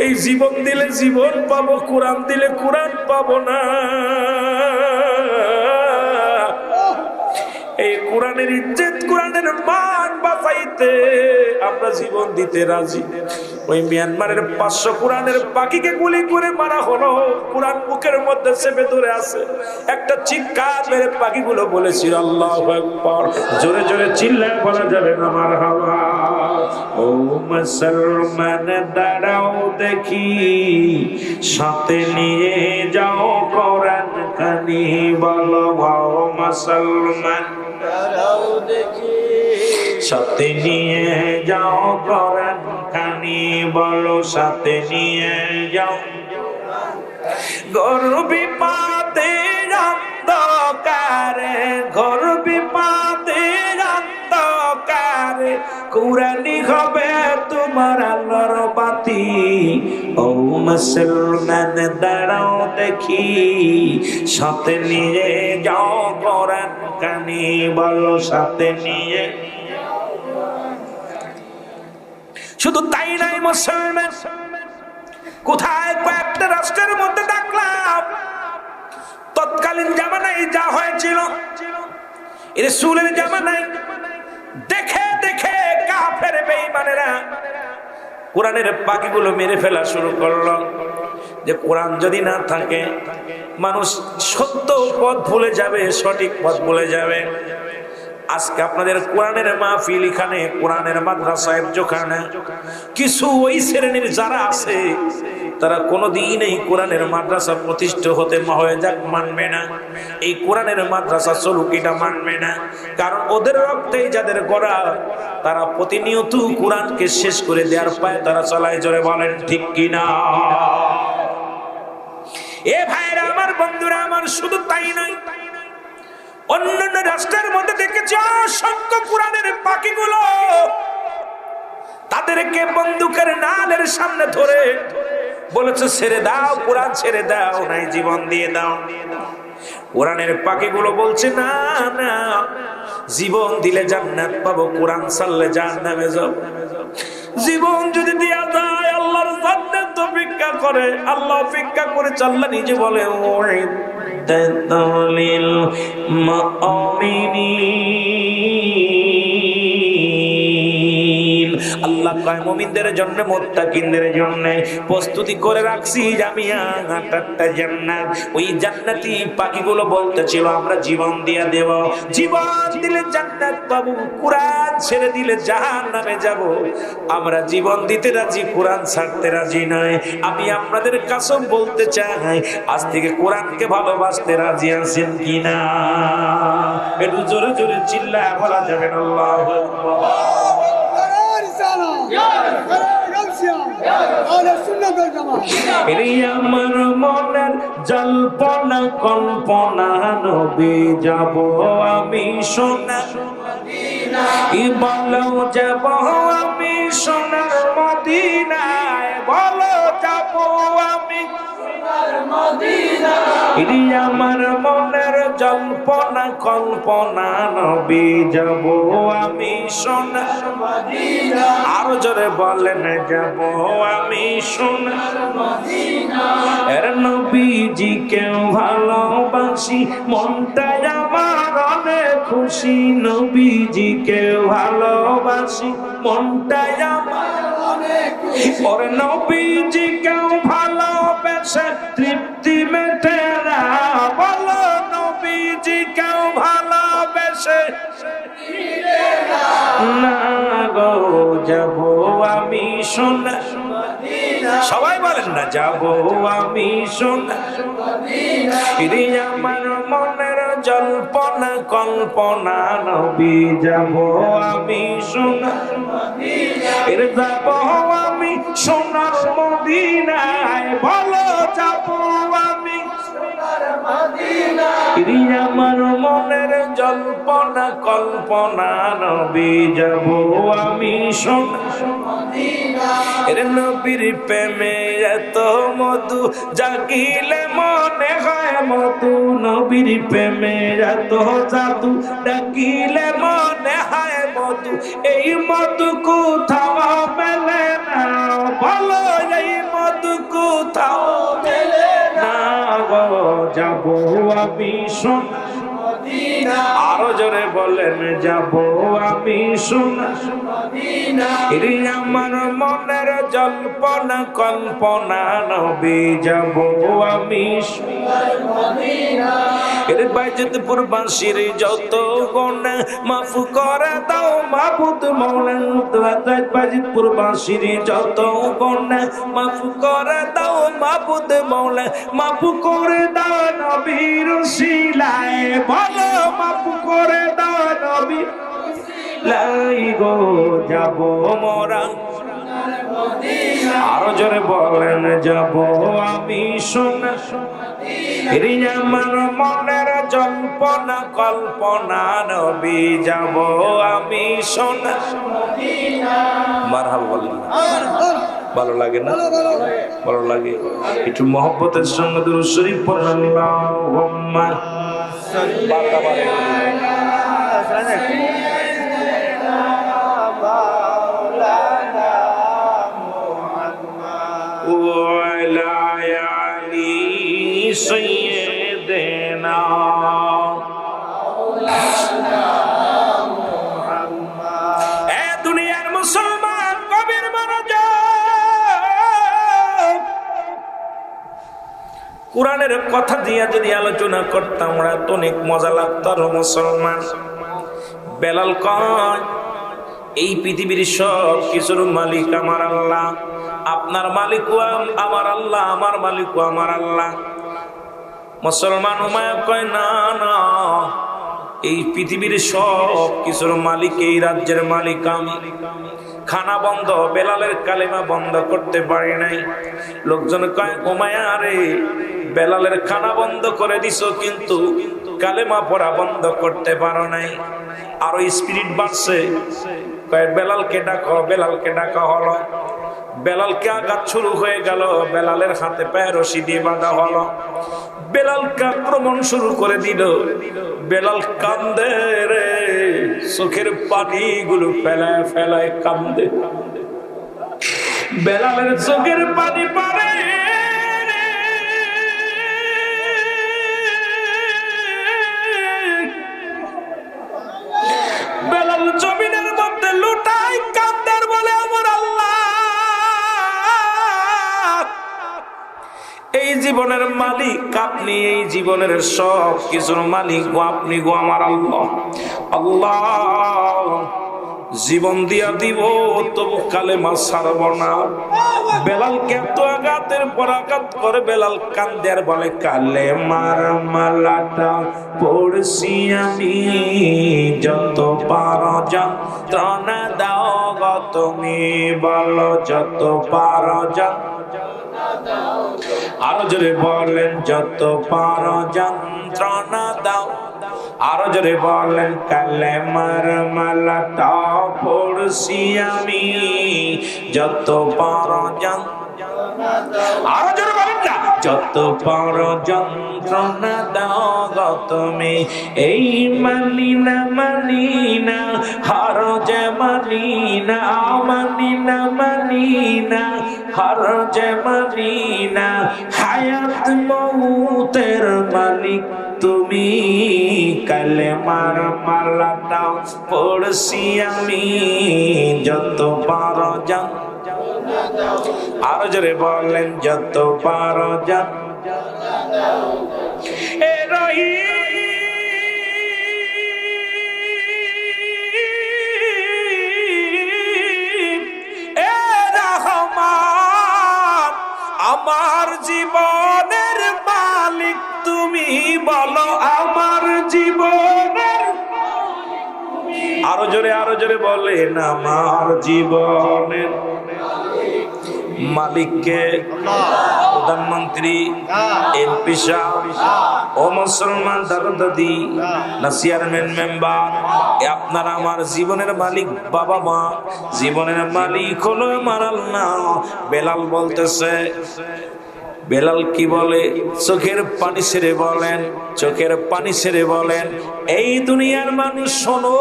এই জীবন দিলে জীবন পাবো, কোরআন দিলে কোরআন পাবো না। এই কোরআনের ইজ্জত, কোরআনের মান বাঁচাইতে আমরা জীবন দিতে রাজি। ওই মিয়ানমারের 500 কোরআনের পাখিকে গুলি করে মারা হলো, কোরআন বুকের মধ্যে চেপে ধরে আছে। একটা চিৎকার মেরে পাখিগুলো বলেছিল আল্লাহু আকবার। জোরে জোরে চিল্লায় বলা যাবে না মারহাবা। ও মুসলমান দাঁড়াও দেখি, সাথে নিয়ে যাও কোরআন খানি, বলো ও মুসলমান দাঁড়াও দেখি, সাথে নিয়ে যাও কোরআন খানি, বলো সাথে নিয়ে যাও। ঘর বিপাদের অন্ধকারে, ঘর বিপাদের অন্ধকারে কোরআনই হবে তোমার আলোর বাতি। ও মুসলমান দাঁড়াও দেখি, সাথে নিয়ে যাও কোরআন খানি, বলো সাথে নিয়ে। শুধু তাই নাই মুসলমান, কোথায় কয়েকটা রাষ্ট্রের মধ্যে দেখলাম তৎকালীন জামানায় যা হয়েছিল রাসূলের জামানায় দেখে দেখে কাফের বেঈমানেরা কোরআনের পাখিগুলো মেরে ফেলা শুরু করলো। যে কোরআন যদি না থাকে মানুষ সত্য পথ ভুলে যাবে, সঠিক পথ ভুলে যাবে। আজকে আপনাদের কোরআনের মাহফিল, এখানে কোরআনের মাদ্রাসা এফজোখানা, কিছু ওই শ্রেণীর যারা আছে তারা কোনোদিন এই কোরআনের মাদ্রাসা প্রতিষ্ঠিত হতে হয়ে যাক মানবে না, এই কোরআনের মাদ্রাসা চলুক এটা মানবে না। কারণ ওদের রক্তেই যাদের গড়া, তারা প্রতিনিয়ত কোরআনকে শেষ করে দেওয়ার পায় তারা চলায়। জোরে বলেন ঠিক কিনা? এ ভাইরা আমার, বন্ধুরা আমার, শুধু তাই নয়, অন্যান্য রাষ্ট্রের মধ্যে দেখেছি অসংখ্য কোরআনের পাখিগুলো তাদেরকে বন্দুকের নালের সামনে ধরে বলেছে ছেড়ে দাও, কোরআন ছেড়ে দাও, নাই জীবন দিয়ে দাও। কোরআনের পাখিগুলো বলছে না না, জীবন দিলে জান্নাত পাবো, কোরআন ছাড়লে জাহান্নামে যাব। জীবন যদি দেয়া যায় আল্লাহর জান্নাত অপেক্ষা করে, আল্লাহ অপেক্ষা করে। আল্লাহ নিজে বলে ওয়াইদাতালিল মুমিনিন, আল্লাহ কয় মুমিনদের জন্য, মুত্তাকিনদের জন্য প্রস্তুতি করে রাখছি জামিয়া আটটা জান্নাত। ওই জান্নাতি পাখিগুলো বলতেছিল আমরা জীবন দিয়ে দেব, জীবন দিলে জান্নাত পাবো, কোরআন ছেড়ে দিলে জাহান্নামে যাব। আমরা জীবন দিতে রাজি, কোরআন ছাড়তে রাজি নয়। আমি আপনাদের কাছে বলতে চাই, আজ থেকে কোরআনকে ভালোবাসতে রাজি আছেন কিনা? একটু জোরে জোরে চিল্লায় বলা যাবে না আল্লাহু আকবার। আমার মনের জল্পনা কল্পনা, নবী যাব আমি সোনা, বলো যাব আমি সোনার মদিনায়, বলো যাব আমি আমার মনের জল্পনা কল্পনা, নবী যাব আমি সোনার মদিনা। আরো জোরে বলেন যাব আমি সোনার মদিনা। এর নবীজিকে ভালোবাসি, মনটাই আমার অনেক খুশি। নবীজিকে ভালোবাসি, মনটাই আমার অনেক খুশি। ওর নবীজিকে ভালোবেসে তৃপ্তি মেটে না, বলো নবীজিকে ভালোবেসে না গো যাব আমি সোনার মদিনা। সবাই বলেন না যাব আমি সোনার মদিনা। আমার মনের জল্পনা কল্পনা, নবী যাব আমি সোনার মদিনা। যাব আমি সোনার মদিনায়, বলো যাব আমি সোনার মদিনা। আমার মনের জল্পনা কল্পনা, নবী যাব আমি সোনার মদিনা। নবীর প্রেমে এত মধু, জাগিলে মনে হয় মধু। নবীর প্রেমে এত জাদু, ডাকিলে মনে হয় মধু। এই মধু কোথাও মেলে না, বলো এই মধু কোথাও মেলে না গো যাব আমি সোনার মদিনা। আরো জোরে বলেন যাব আমি সোনার মদিনা। আমার মনের জল্পনা কল্পনা, নবী যাব আমি সোনার মদিনা। বাইজিদপুর বাসির যত গুনাহ মাফ করে দাও মাবুদ মওলা। বাইজিদপুর বাসির যত গুনাহ মাফ করে দাও মাবুদ মওলা। মাফ করে দাও নবীর উসিলায়, বলো মাফ করে দাও নবীর উসিলায় গো যাব মোরা। আরো জোরে বলেন যাব আমি সোনার মদিনা। আমার মনের জল্পনা কল্পনা, নবী যাব আমি সোনার মদিনা। মারহাবা বলেন, ভালো লাগে না? ভালো লাগে। একটু মহব্বতের সঙ্গে দুরূদ শরীফ পড়েন। আল্লাহুম্মা সাল্লি سيدنا এ দুনিয়ার মুসলমান কবির মনোযোগ। কোরআনের কথা দিয়ে যদি আলোচনা করতাম আমরা তো অনেক মজা লাগতো। মুসলমান বেলাল কয় এই পৃথিবীর সব কিছুর মালিক আমার আল্লাহ, আপনার মালিকও আমার আল্লাহ, আমার মালিকও আমার আল্লাহ। মুসলমান উমায়া কয় না না, এই পৃথিবীর সব কিছুর মালিক, এই রাজ্যের মালিক আমি। খানা বন্ধ, বেলালের কালেমা বন্ধ করতে পারি নাই। লোকজন কয় উমায়া রে বেলালের খানা বন্ধ করে দিছো কিন্তু কালেমা পড়া বন্ধ করতে পারো নাই। আরো স্পিরিট বাড়ছে, কয় বেলালকে ডাকো, বেলালকে ডাকা হলো। বেলালকে আঘাত শুরু হয়ে গেল, বেলালের হাতে পায়ে রশি দিয়ে বাঁধা হলো। বেলালকে আক্রমণ শুরু করে দিল। বেলাল কান্দে রে, চোখের পানিগুলো ফেলায় ফেলায় কান্দে। বেলালের চোখের পানি পড়ে, বেলাল জমিনের মধ্যে লুটাই কান্দার বলে, আমার আল্লাহ, এই জীবনের মালিক আপনি, এই জীবনের সব কিছুর মালিক গো আপনি গো আমার আল্লাহ। আল্লাহ জীবন দিয়া দিব তবু কালেমা ছাড়ব না। বেলালকে এত আঘাতের পর আঘাত করে বেলাল কান্দে আর বলে, কালেমার মালাটা পড়ছি আমি, যত পারো যন্ত্রণা দাও গো তুমি, বলো যত পারো যন্ত্রণা দাও। আরো জোরে বলেন, যত পারো যন্ত্রণা দাও। আরো জোরে বলেন, কালেমার মালাটা পড়ছি আমি, যত পারো যন্ত্রণা দাও। আরো জোরে বলেন না, যত পারো যন্ত্রণা দাও গো তুমি, এই মানি না হার যে মানি না, মানি না হার যে মানি না, হায়াত মউতের মালিক তুমি, কালেমার মালাটা পড়ছি আমি, যত পারো যন্ত্রণা দাও। আরো জোরে বলেন, যত পারো যন্ত্রণা দাও। এ রহিম, এ রহমান, আমার জীবনের মালিক তুমি, বলো আমার জীবনের। আরো জোরে বলেন, আমার জীবনের মালিককে? প্রধানমন্ত্রী, এমপি সাহেব, ও মুসলমান দাদা দাদি, না চেয়ারম্যান মেম্বার, আপনারা আমার জীবনের মালিক বাবা মা, জীবনের মালিক হলো আমার আল্লাহ। বেলাল বলতেছে, বেলাল কি বলে? চোখের পানি ছেড়ে বলেন, চোখের পানি ছেড়ে বলেন, এই দুনিয়ার মানুষ শোনো,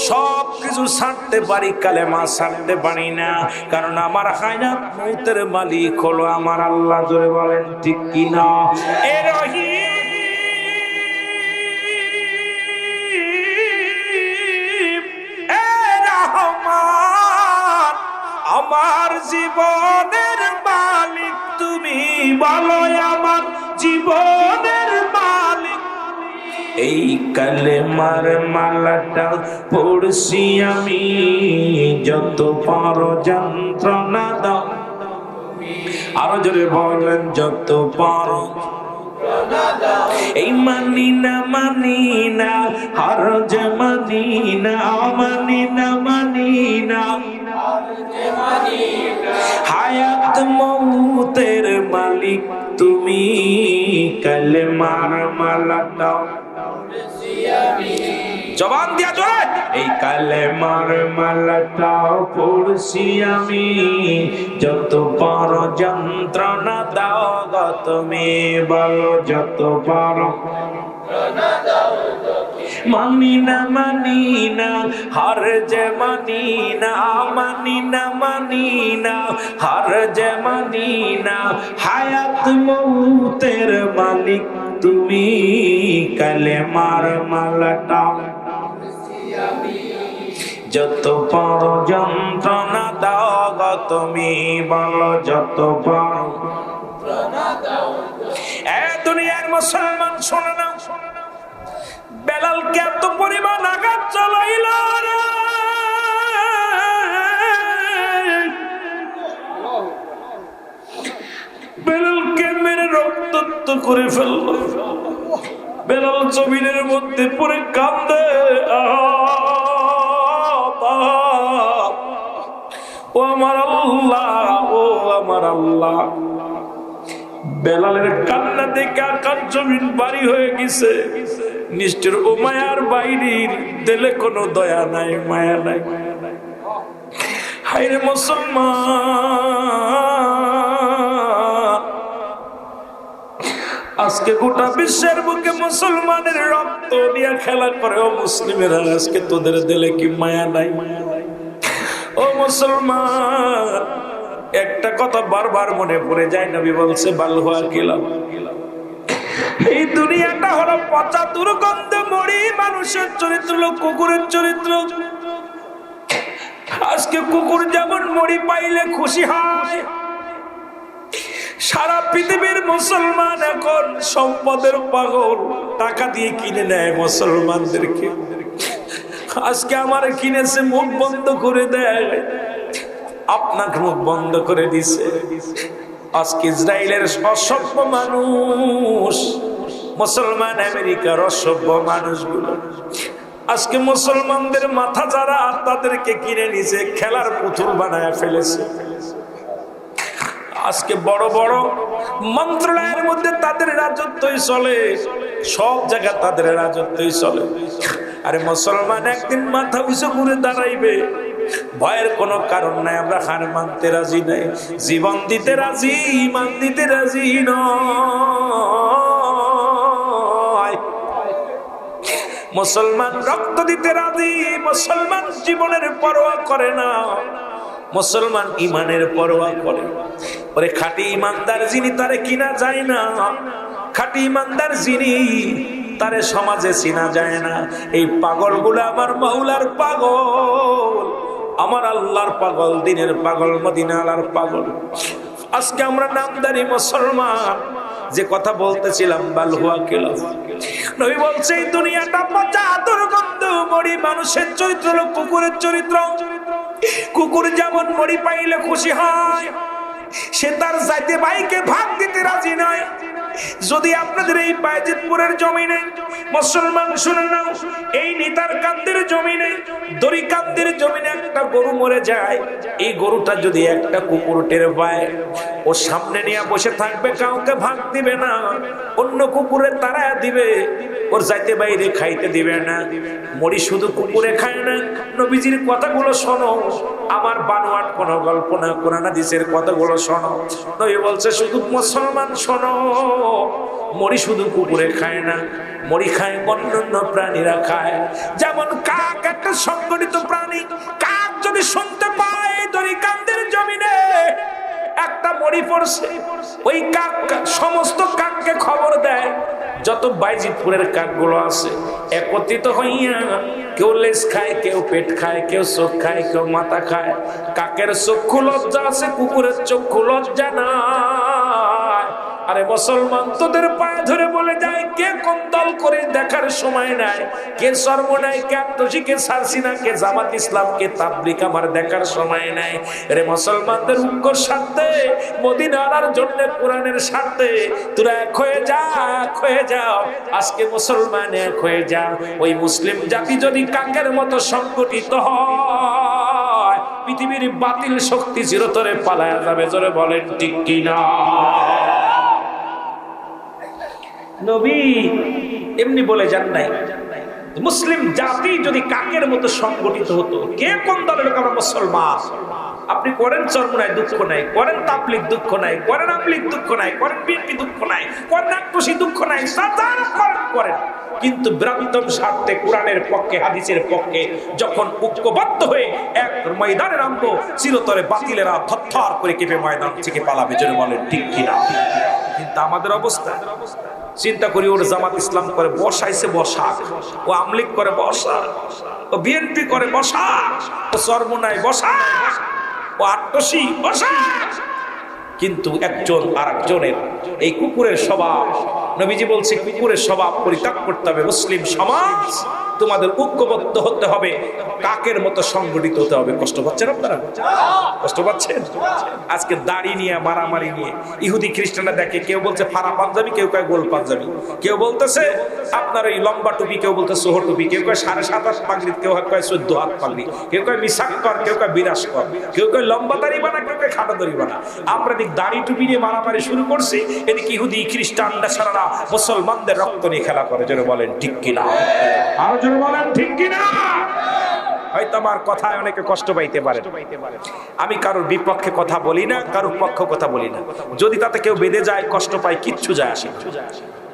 সব কিছু ছাড়তে পারি, কালেমা ছাড়তে পারি না, কারণ আমার হায়াত মউতের মালিক হলো আমার আল্লাহ। জোরে বলেন ঠিক কিনা? এ রহিম, এ রহমান, আমার জীবনের মালিক তুমি, বলো আমার জীবনের মালিক। এই কালেমার মালাটা পড়ছি আমি, যত পারো যন্ত্রণা দাও। আরো জোরে বলেন, যত পারো। এই মানি না হার যে মানি না, মানি না হায়াত মউতের মালিক তুমি, কালেমার মালাটা জবান দিয়া জোরে, এই কালেমার মালাটা পড়ছি আমি, যত পারো যন্ত্রণা দাও গো তুমি, বলো যত পারো। মানি না হার যে মানি না, মানি না হার যে মানি না, হায়াত মউতের মালিক তুমি, কালেমার মালাটা যত পারো যন্ত্রণা দাও গো তুমি, বলো যত পারো। এ দুনিয়ার মুসলমান শোনো না, বেলালকে এত পরিমাণ আঘাত চালাইল, বেলালকে মেরে রক্তাক্ত করে ফেলল। বেলাল জমিনের মধ্যে পড়ে কান্দে, ও আমার আল্লাহ, ও আমার আল্লাহ। বেলালের কান্না দেখে আকাশ জমিন বাড়ি হয়ে গেছে। নিষ্ঠুর ও মায়ার বাইরের দিলে কোনো দয়া নাই, মায়া নাই। হায়রে মুসলমান, আজকে গোটা বিশ্বের বুকে মুসলমানের রক্ত দিয়ে খেলা করে। ও মুসলিমেরা, আজকে তোদের দিলে কি মায়া নাই? ও মুসলমান, একটা কথা বারবার মনে পড়ে যায়, নবী বলছে বালহুয়া কিলাম, এই দুনিয়াটা হলো পচা দুর্গন্ধ মরি। মানুষের চরিত্র হলো কুকুরের চরিত্র। আজকে কুকুর যেমন মরি পাইলে খুশি হয়, সারা পৃথিবীর মুসলমান এখন সম্পদের পাগল, টাকা দিয়ে কিনে নেয় মুসলমানদেরকে। আজকে আমার কিনেছে, মুখ বন্ধ করে দেয়, আপনাকে মুখ বন্ধ করে দিছে। আজকে ইসরায়েলের অসভ্য মানুষ, মুসলমান আমেরিকার অসভ্য মানুষগুলো আজকে মুসলমানদের মাথা যারা তাদেরকে কিনে নিছে, খেলার পুতুল বানায় ফেলেছে। আজকে বড় বড় মন্ত্রণালয়ের মধ্যে তাদের রাজত্বই চলে, সব জায়গায় তাদের রাজত্বই চলে। আরে মুসলমান একদিন মাথা উঁচু করে দাঁড়াইবে, ভয়ের কোনো কারণ নাই। আমরা হার মানতে রাজি নাই, জীবন দিতে রাজি, ইমান দিতে রাজি নয়। মুসলমান রক্ত দিতে রাজি, মুসলমান জীবনের পরোয়া করে না, মুসলমান ইমানের পরোয়া করে। ওরে খাঁটি ইমানদার যিনি, তারে কিনা যায় না। খাঁটি ইমানদার যিনি, তারে সমাজে চিনা যায় না। এই পাগলগুলো আমার মাওলার পাগল, আমার আল্লাহর পাগল, দিনের পাগল, মদিনার পাগল। আজকে আমরা নামদারি মুসলমান, যে কথা বলতেছিলাম বালহুয়া কিলাম, নবী বলছে এই দুনিয়াটা পচা দুর্গন্ধ মরি। মানুষের চরিত্র হলো কুকুরের চরিত্র। কুকুর যেমন মরি পাইলে খুশি হয়, সে তার জাতি ভাইকে ভাগ দিতে রাজি নয়। যদি আপনাদের এই বায়েজিদপুরের জমিনে মুসলমান শুনে নাও, এই নিতার কান্দের জমিনে, দড়িকান্দের জমিনে একটা গরু মরে যায়, এই গরুটা যদি একটা কুকুর টের পায়, ও সামনে নিয়ে বসে থাকবে, কাউকে ভাগ দিবে না, অন্য কুকুরে তাড়ায় দিবে, ওর যাইতে বাইরে খাইতে দিবে না। মরি শুধু কুকুরে খায় না, নবীজির কথাগুলো শোনো, আমার বানোয়াট কোনো গল্প না, কোরআন হাদিসের কথাগুলো শোনো। নবী বলছে শুধু মুসলমান শোনো, মরি শুধু কুকুরে খায় না, মরি খায় অন্যান্য প্রাণীরা খায়। যেমন কাক একটা সংগঠিত প্রাণী, কাক যদি শুনতে পায় দড়িকান্দের জমিনে একটা মরি পড়ছে, ওই কাক সমস্ত কাককে খবর দেয়। যত বায়েজিদপুরের কাকগুলো আছে একত্রিত হইয়া, কেউ লেজ খায়, কেউ পেট খায়, কেউ চোখ খায়, কেউ মাথা খায়। কাকের চক্ষু লজ্জা আছে, কুকুরের চক্ষু লজ্জা নাই। আরে মুসলমান, তোদের পায়ে ধরে বলে যায়, কে কোন দল করে দেখার সময় নাই, কে সর্বনাই, কে আত্মসী, কে সারসিনা, কে জামাত ইসলাম, কে তাবলিগ, আমার দেখার সময় নাই। রে মুসলমানদের ঐক্যর স্বার্থে, মদিনার জন্য, কোরআনের স্বার্থে তোরা এক হয়ে যা, এক হয়ে যাও। আজকে মুসলমান এক হয়ে যা। ওই মুসলিম জাতি যদি কাকের মতো সংগঠিত হয়, পৃথিবীর বাতিল শক্তি চিরতরে পালায়া যাবে। জোরে বলেন ঠিক কিনা? নবী এমনি বলে যান নাই, মুসলিম জাতি যদি কাকের মতো সংগঠিত হতো, কে কোন দলের লোক? আমরা মুসলমান। আপনি করেন চরমোনাই, দুঃখ নাই, করেন তাবলীগ, দুঃখ নাই, করেন আমলিগ, দুঃখ নাই, করেন বিএনপি, দুঃখ নাই, করেন আক্রোশী, দুঃখ নাই, করেন। কিন্তু বৃহত্তম স্বার্থে, কোরআনের পক্ষে, হাদিসের পক্ষে যখন ঐক্যবদ্ধ হয়ে এক ময়দানে নামবো, চিরতরে বাতিলেরা থরথর করে কেঁপে ময়দান থেকে পালাবে। জন্য বলেন ঠিক কিনা? কিন্তু আমাদের অবস্থা চিন্তা করি, ওর জামাত ইসলাম করে বসাইছে বসা, ও আমলিগ করে বসা, ও বিএনপি করে বসা, ও চরমোনাই বসা, ও আট্টসি বসা। কিন্তু একজন আর একজনের এই কুকুরের স্বভাব, নবীজি বলছে কুকুরের স্বভাব পরিত্যাগ করতে হবে। মুসলিম সমাজ তোমাদের ঐক্যবদ্ধ হতে হবে, কাকের মতো সংগঠিত হতে হবে। কষ্ট পাচ্ছেন আপনারা? কষ্ট পাচ্ছেন? আজকে দাড়ি নিয়ে, মারামারি নিয়ে ইহুদি খ্রিস্টানরা দেখে, কেউ বলছে ফাড়া পাঞ্জাবি, কেউ কয় গোল পাঞ্জাবি, কেউ বলতেছে আপনার এই লম্বা টুপি, কেউ বলতে সোহর টুপি, কেউ কয় 7.5 হাত পাগড়ি, কেউ কয় 14 হাত পাগড়ি, কেউ কয় মিসাক কর, কেউ কয় বিরাস কর, কেউ কয় লম্বা দাড়ি বানা, কেউ কয় খাটো দাড়ি বানা। আমরা এদিক দাড়ি টুপি নিয়ে মারামারি শুরু করছি, এদিকে ইহুদি খ্রিস্টান নেশারারা মুসলমানদের রক্ত নিয়ে খেলা করে। যেন বলেন ঠিক কিনা? আর যেন বলেন ঠিক কিনা? হয়তো আমার কথায় অনেকে কষ্ট পাইতে পারে। আমি কারোর বিপক্ষে কথা বলি না, কারোর পক্ষে কথা বলি না। যদি তাতে কেউ বেঁধে যায়, কষ্ট পায়, কিচ্ছু যায় আসে না।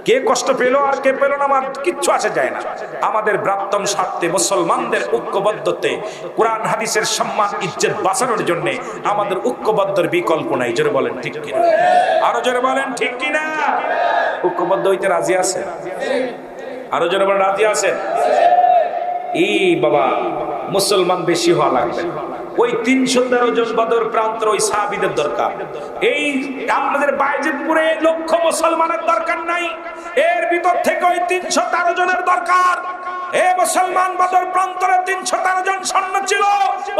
কে কষ্ট পেল আর কে পেল না আমার কিচ্ছু আসে যায় না। আমাদের ব্রাত্যম স্বার্থে, মুসলমানদের ঐক্যবদ্ধতে, কোরআন হাদিসের সম্মান ইজ্জত বাঁচানোর জন্য আমাদের ঐক্যবদ্ধের বিকল্প নাই। জোরে বলেন ঠিক কিনা? আরো জোরে বলেন ঠিক কিনা? ঐক্যবদ্ধ হইতে রাজি আছে? আরো জোরে বলেন রাজি আছে? এই বাবা, মুসলমান বেশি হওয়া লাগবে। ওই 313 জন বদর প্রান্তর ওই সাহাবীদের দরকার। এই আমাদের বাইজিদপুরে লক্ষ মুসলমানের দরকার নাই, এর ভিতর থেকে ওই 313 জনের দরকার। এ মুসলমান, বদর প্রান্তরে 313 জন সৈন্য ছিল,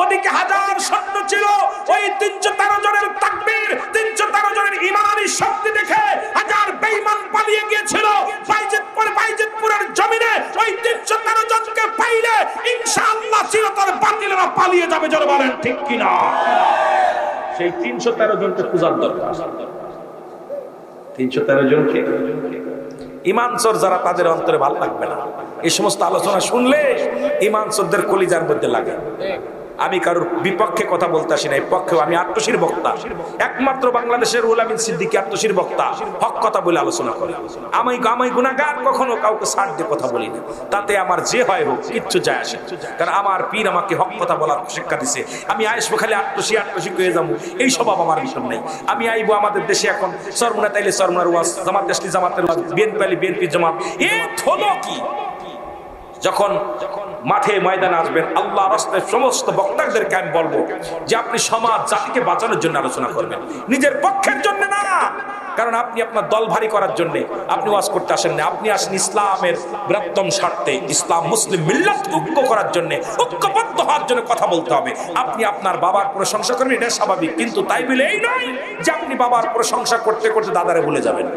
ওদিকে 1000 সৈন্য ছিল। ওই 313 জনের তাকবীর, 313 জনের ইমানি শক্তি দেখে 1000 বেঈমান পালিয়ে গিয়েছিল। বাইজিদপুরের জমিনে ওই 313 জনকে পাইলে ইনশাআল্লাহ চিরতরে বাতিলেরা পালিয়ে যাবে। জোরে বলেন ঠিক কিনা? সেই 313 জনকে খোঁজার দরকার। 313 জনকে ঈমান চোর যারা, তাদের অন্তরে ভালো লাগবে না। এই সমস্ত আলোচনা শুনলে ঈমান চোরদের কলিজার মধ্যে লাগে। আমি কারোর বিপক্ষে কথা বলতে আসি না, এই পক্ষেও আমি আত্মশীর বক্তা। একমাত্র বাংলাদেশের রুহুল আমিন সিদ্দিকী আত্মশীর বক্তা, হক কথা বলে আলোচনা করে। আমি গুনাহগার, কখনো কাউকে ছাড় দিয়ে কথা বলি না। তাতে আমার যে হয় হোক, কিচ্ছু যায় আসে। কারণ আমার পীর আমাকে হক কথা বলার শিক্ষা দিছে। আমি আইসবো খালি আত্মশী হয়ে যাবো, এই স্বভাব আমার ভিতর নাই। আমি আইবো, আমাদের দেশে এখন চরমুনা তাইলে চরমুনার ওয়াজ, জামাত আসলে জামাতের ওয়াজ, বিএনপি আইলে বিএনপির জামাত। এ হলো কি? যখন মাঠে ময়দানে আসবেন, আল্লাহর রাস্তায় সমস্ত বক্তাদেরকে আমি বলবো যে আপনি সমাজ জাতিকে বাঁচানোর জন্য আলোচনা করবেন, নিজের পক্ষের জন্য না। কারণ আপনি আপনার দল ভারী করার জন্য আপনি ওয়াজ করতে আসেন না। আপনি আসেন ইসলামের বৃহত্তম স্বার্থে, ইসলাম মুসলিম মিল্লাত ঐক্য করার জন্য, ঐক্যবদ্ধ হওয়ার জন্য কথা বলতে হবে। আপনি আপনার বাবার প্রশংসা করবেন, এটা স্বাভাবিক, কিন্তু তাই বলে এই নয় যে আপনি বাবার প্রশংসা করতে করতে দাদারে ভুলে যাবেন।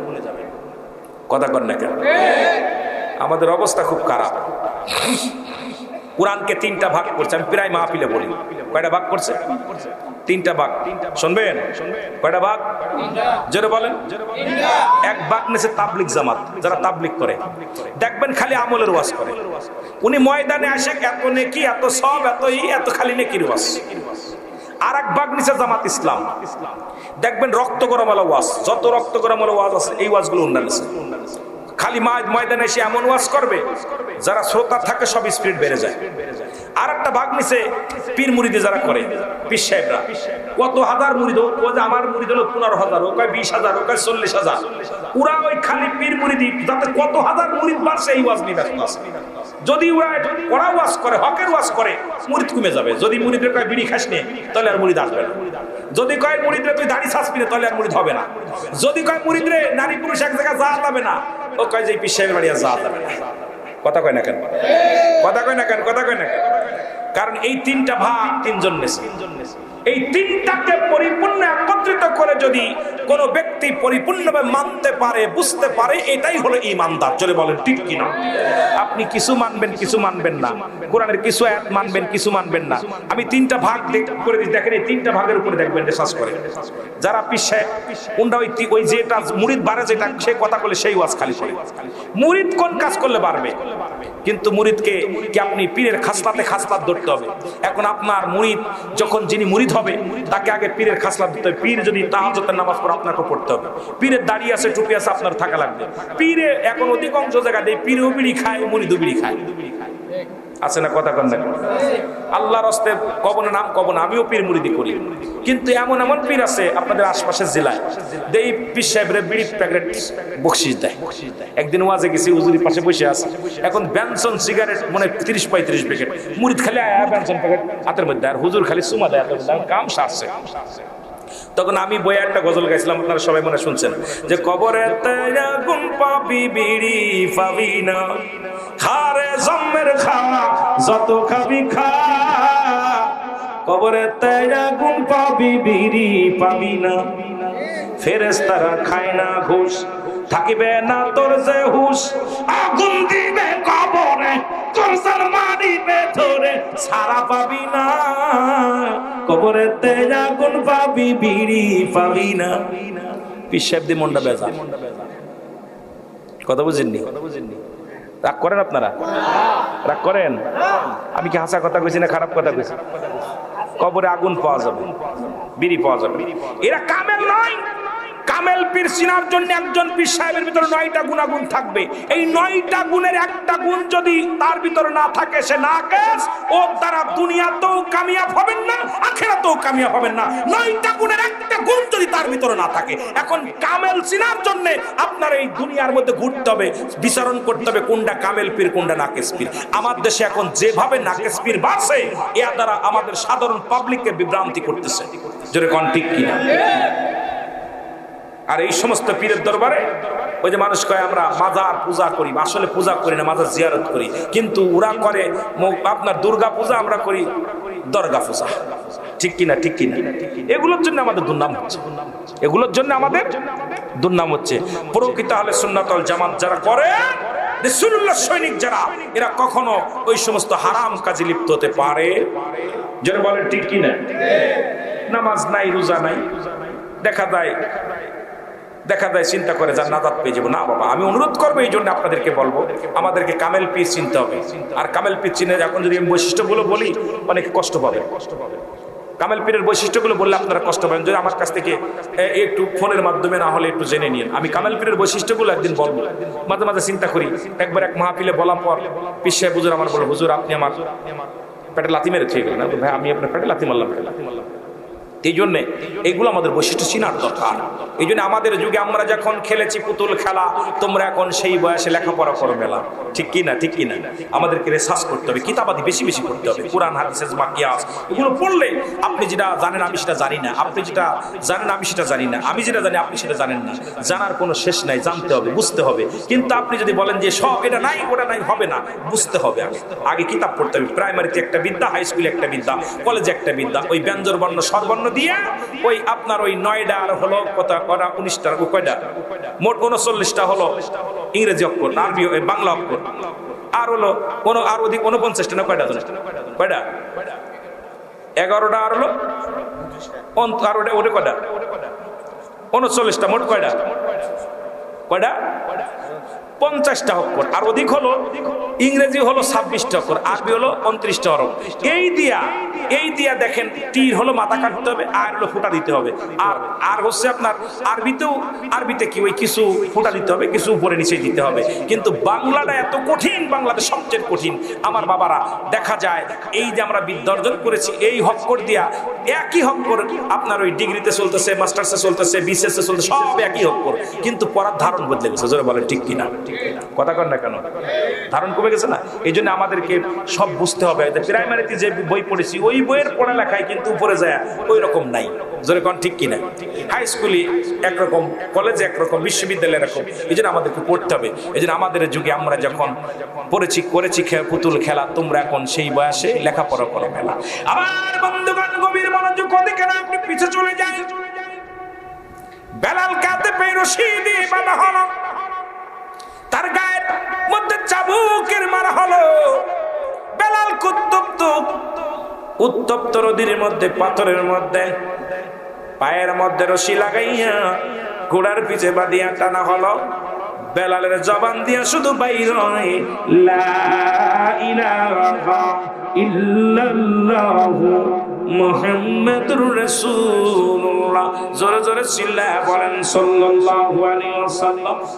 কথা কর না কেন? আমাদের অবস্থা খুব খারাপ। কোরআনকে 3টা ভাগ করছে। আমি প্রায় মাহফিলে বলি, কয়টা ভাগ করছে? 3টা ভাগ। শুনবেন? কয়টা ভাগ? জোরে বলেন। এক ভাগ নিচে তাবলিগ জামাত, যারা তাবলিগ করে, দেখবেন খালি আমলের ওয়াজ করে। উনি ময়দানে আসে এত নেকি, এত সব, এত খালি নেকির ওয়াজ। আর এক ভাগ নিচে জামাত ইসলাম, দেখবেন রক্ত গরম ওয়াজ, যত রক্ত গরম ওয়াজ আছে এই ওয়াজগুলো উন্নয়ন আছে। খালি ময়দানে এসে এমন ওয়াজ করবে, যারা শ্রোতা থাকে সব স্পিড বেড়ে যায়। আর একটা ভাগ নিচে পীর মুরিদি যারা করে, পীর সাহেবরা, কত হাজার মুরিদ, আমার মুরিদ হলো 15,000, ও কয় 20,000, ও কয় 40,000। ওরা ওই খালি পীর মুরিদি, যাতে কত হাজার মুরিদ বাড়ছে এই ওয়াজ নিয়ে ব্যস্ত আছে। যদি ওরা ওয়াজ করে, হকের ওয়াজ করে, মুরিদ কমে যাবে। যদি মুরিদের কয় বিড়ি খাস নে, তাহলে আর মুরিদ আসবে না। যদি কয় মুরিদরে তুই দাড়ি ছাসবি না, তাহলে আর মুরিদ হবে না। যদি কয় মুরিদরে নারী পুরুষ এক জায়গায় যাওয়া যাবে না, ও কয় যে পীর সাহেবের বাড়ি আর যাওয়া যাবে না। কথা কয় না কেন? কথা কয় না কেন? কথা কয় না কেন? কারণ এই 3টা ভাগ 3 জন নেছে। এই 3টাকে পরিপূর্ণ একত্রিত করে যদি কোনো ব্যক্তি পরিপূর্ণভাবে মানতে পারে, বুঝতে পারে, এটাই হলো ঈমানদার। চলে বলেন ঠিক কিনা? আপনি কিছু মানবেন, কিছু মানবেন না। কোরআনের কিছু আয়াত মানবেন, কিছু মানবেন না। আমি 3টা ভাগ করে দিই, দেখেন এই 3টা ভাগের উপরে দেখবেন রিসার্চ করে। যারা পিছে কোনটা ওই যেটা মুরিদ বাড়ে, যেটা সে কথা বলে সেই ওয়াজ খালি করে। মুরিদ কোন কাজ করলে বাড়বে? কিন্তু মুরিদকে কি আপনি পীরের খাসলাত ধরতে হবে। এখন আপনার মুরিদ যখন, যিনি মুরিদ হবে, তাকে আগে পীরের খাসলাত দিতে হবে। পীর যদি তাহাজ্জুদের নামাজ পড়ে, আপনাকে পড়তে হবে। পীরের দাড়ি আছে, টুপি আছে, আপনার থাকা লাগবে। পীরে এখন অধিকাংশ জায়গায় পীরও বিড়ি খায়, মুরিদও বিড়ি খায়, আছে না? কথা কন না? আল্লাহর রাস্তায় কব না, নাম কব না, আমিও পীর মুরিদি করি। কিন্তু এমন পীর আছে আপনাদের আশপাশের জেলায়, এই পীর সাহেবের বিড়ি প্যাকেট বকশিস দেয়। একদিন ওয়াজে গেছি, হুজুরের পাশে বসে আছে, এখন বেনসন সিগারেট মনে 30-35 প্যাকেট, মুরিদ খালি বেনসন প্যাকেট হাতের মধ্যে, আর হুজুর খালি সুমা দেয়, কাম সারছে। তখন আমি বইয়ে একটা গজল গাইছিলাম, আপনারা সবাই মনে শুনছেন, যে কবরেতে আগুন পাবি, বিড়ি পাবি না, খারে জম্মের খা, যত খাবি খা। কবরেতে আগুন পাবি, বিড়ি পাবি না, ফেরেশতারা খায় না ঘুষ, থাকিবে না তোর যে হুশ। আগুন দিবে কবরে, তোর জান মারিবে ধরে, ছাড়া পাবি না। কবরেতে আগুন পাবি, বিড়ি পাবি না। পীর সাহেব দি মনটা বেজা। কথা বুঝেননি? রাগ করেন আপনারা? রাগ করেন? আমি কি হাসা কথা কইছি না খারাপ কথা কইছি? কবরে আগুন পাওয়া যাবে, বিড়ি পাওয়া যাবে। এরা কামেল নয়। কামেল পীর চিনার জন্য একজন পীর সাহেবের ভিতরে 9টা গুণাগুণ থাকবে। এই 9টা গুণের একটা গুণ যদি তার ভিতরে না থাকে, সে নাকেস। ওর দ্বারা দুনিয়াতেও কামিয়াব হবেন না, আখিরাতেও কামিয়াব হবেন না। 9টা গুণের একটা গুণ যদি তার ভিতরে না থাকে। এখন কামেল চিনার জন্য আপনার এই দুনিয়ার মধ্যে ঘুরতে হবে, বিচারণ করতে হবে কোনটা কামেল পীর কোনটা নাকেস পীর। আমার দেশে এখন যেভাবে নাকেস পীর বাড়ছে, এর দ্বারা আমাদের সাধারণ পাবলিককে বিভ্রান্তি করতেছে। জোরে কোন ঠিক কিনা? আর এই সমস্ত পীরের দরবারে ওই যে মানুষ কয় আমরা মাজার পূজা করি, আসলে পূজা করি না, মাজার জিয়ারত করি। কিন্তু ওরা করে আপনার দুর্গা পূজা, আমরা করি দরগা পূজা। ঠিক কিনা? ঠিক কিনা? এগুলোর জন্য আমাদের দুর্নাম হচ্ছে, এগুলোর জন্য আমাদের দুর্নাম হচ্ছে। প্রকৃত আহলে সুন্নাত ওয়াল জামাত যারা করে, রাসূলুল্লাহ সৈনিক যারা, এরা কখনো ওই সমস্ত হারাম কাজে লিপ্ত হতে পারে? যারা বলেন ঠিক কিনা? নামাজ নাই, রোজা নাই, দেখা যায় চিন্তা করে যার নাজাত পেয়ে যাবো। না বাবা, আমি অনুরোধ করবো, এই জন্য আপনাদেরকে বলবো আমাদেরকে কামেল পীর চিনতে হবে। আর কামেল পীর চিনে এখন যদি আমি বৈশিষ্ট্যগুলো বলি, অনেকে কষ্ট পাবে। কামেল পীরের বৈশিষ্ট্যগুলো বললে আপনারা কষ্ট পাবেন। যদি আমার কাছ থেকে একটু ফোনের মাধ্যমে না হলে একটু জেনে নিন। আমি কামেল পীরের বৈশিষ্ট্যগুলো একদিন বলবো। মাঝে মাঝে চিন্তা করি, একবার এক মাহফিলে বলার পর পীর সাহেব হুজুর আমার বলে, হুজুর আপনি আমার পেটে লাথি মেরে থেকে গেলেন। ভাই আমি আপনার পেটে লাথি মারলাম। এই জন্যে এইগুলো আমাদের বৈশিষ্ট্য চিনার দরকার। এই জন্য আমাদের যুগে আমরা যখন খেলেছি পুতুল খেলা, তোমরা এখন সেই বয়সে লেখাপড়া করো মেলা। ঠিক কি না? ঠিক কি না? আমাদেরকে রিসার্চ করতে হবে, কিতাবাদি বেশি বেশি করতে হবে। কুরআন হাদিস ইজমা কিয়াস এগুলো পড়লে আপনি যেটা জানেন আমি সেটা জানি না, আপনি যেটা জানেন আমি সেটা জানি না, আমি যেটা জানি আপনি সেটা জানেন না। জানার কোনো শেষ নাই, জানতে হবে, বুঝতে হবে। কিন্তু আপনি যদি বলেন যে সব এটা নাই ওটা নাই, হবে না। বুঝতে হবে, আগে কিতাব পড়তে হবে। প্রাইমারিতে একটা বিদ্যা, হাই স্কুলে একটা বিদ্যা, কলেজে একটা বিদ্যা। ওই ব্যঞ্জন বর্ণ স্বরবর্ণ দিয়ে ওই আপনার ওই 9টা আর হলো কত, 19টা, কয়টা মোট 39টা হলো ইংরেজি অক্ষর, আরবি বাংলা অক্ষর। আর হলো আর অধিক 49টা না কয়টা? 11টা আর হলো আর ওটা কয়টা? 39টা। মোট কয়টা? 50টা অক্ষর। আর অধিক হলো ইংরেজি হলো 26টা অক্ষর, আরবি হলো 29টা হরফ। এই দিয়া দেখেন, তীর হলো মাথা কাটতে হবে, আর হলো ফুটা দিতে হবে। আর হচ্ছে আপনার আরবিতে কি ওই কিছু ফুটা দিতে হবে, কিছু উপরে নিচে দিতে হবে। কিন্তু বাংলাটা এত কঠিন, বাংলাতে সবচেয়ে কঠিন। আমার বাবারা দেখা যায় এই যে আমরা বিদ্যা অর্জন করেছি, এই হক্কর দিয়া একই হক্কর আপনার ওই ডিগ্রিতে চলতেছে, মাস্টার্সে চলতেছে, বিসিএসে চলতেছে, সব একই হক্কর। কিন্তু পড়ার ধারণ বদলে গেছে। জোরে বলেন ঠিক কিনা? কথা কন না কেন? ধারণ কমে গেছে না? এই জন্য আমাদেরকে সব বুঝতে হবে। প্রাইমারিতে যে বই পড়েছি ওই বইয়ের পড়ালেখায় কিন্তু উপরে যায় ওই রকম নাই। জোরে কন ঠিক কিনা? হাই স্কুলে একরকম, কলেজে একরকম, বিশ্ববিদ্যালয়ে এরকম। এই জন্য আমাদেরকে পড়তে হবে। এই জন্য আমাদের যুগে আমরা যখন করেছি পুতুল খেলা, তোমরা এখন সেই বয়সে লেখাপড়া করো মেলা। আমার বন্ধুগণ, গভীর মনোযোগ দিকে না, আপনি পিছে চলে যান। বেলাল কাঁধে পেয়ে রশি দিয়ে বাঁধা হলো, তার গায়ের মধ্যে চাবুকের মারা হলো। বেলাল উত্তপ্ত নদীর মধ্যে, পাথরের মধ্যে পায়ের মধ্যে রশি লাগাইয়া ঘোড়ার পিছে বাঁধিয়া টানা হলো। বেলালের জবান দিয়া শুধু বাইর হয় লা ইলাহা ইল্লাল্লাহু মুহাম্মাদুর রাসূলুল্লাহ। জোরে জোরে চিল্লায়া বলেন সাল্লাল্লাহু আলাইহি ওয়াসাল্লাম।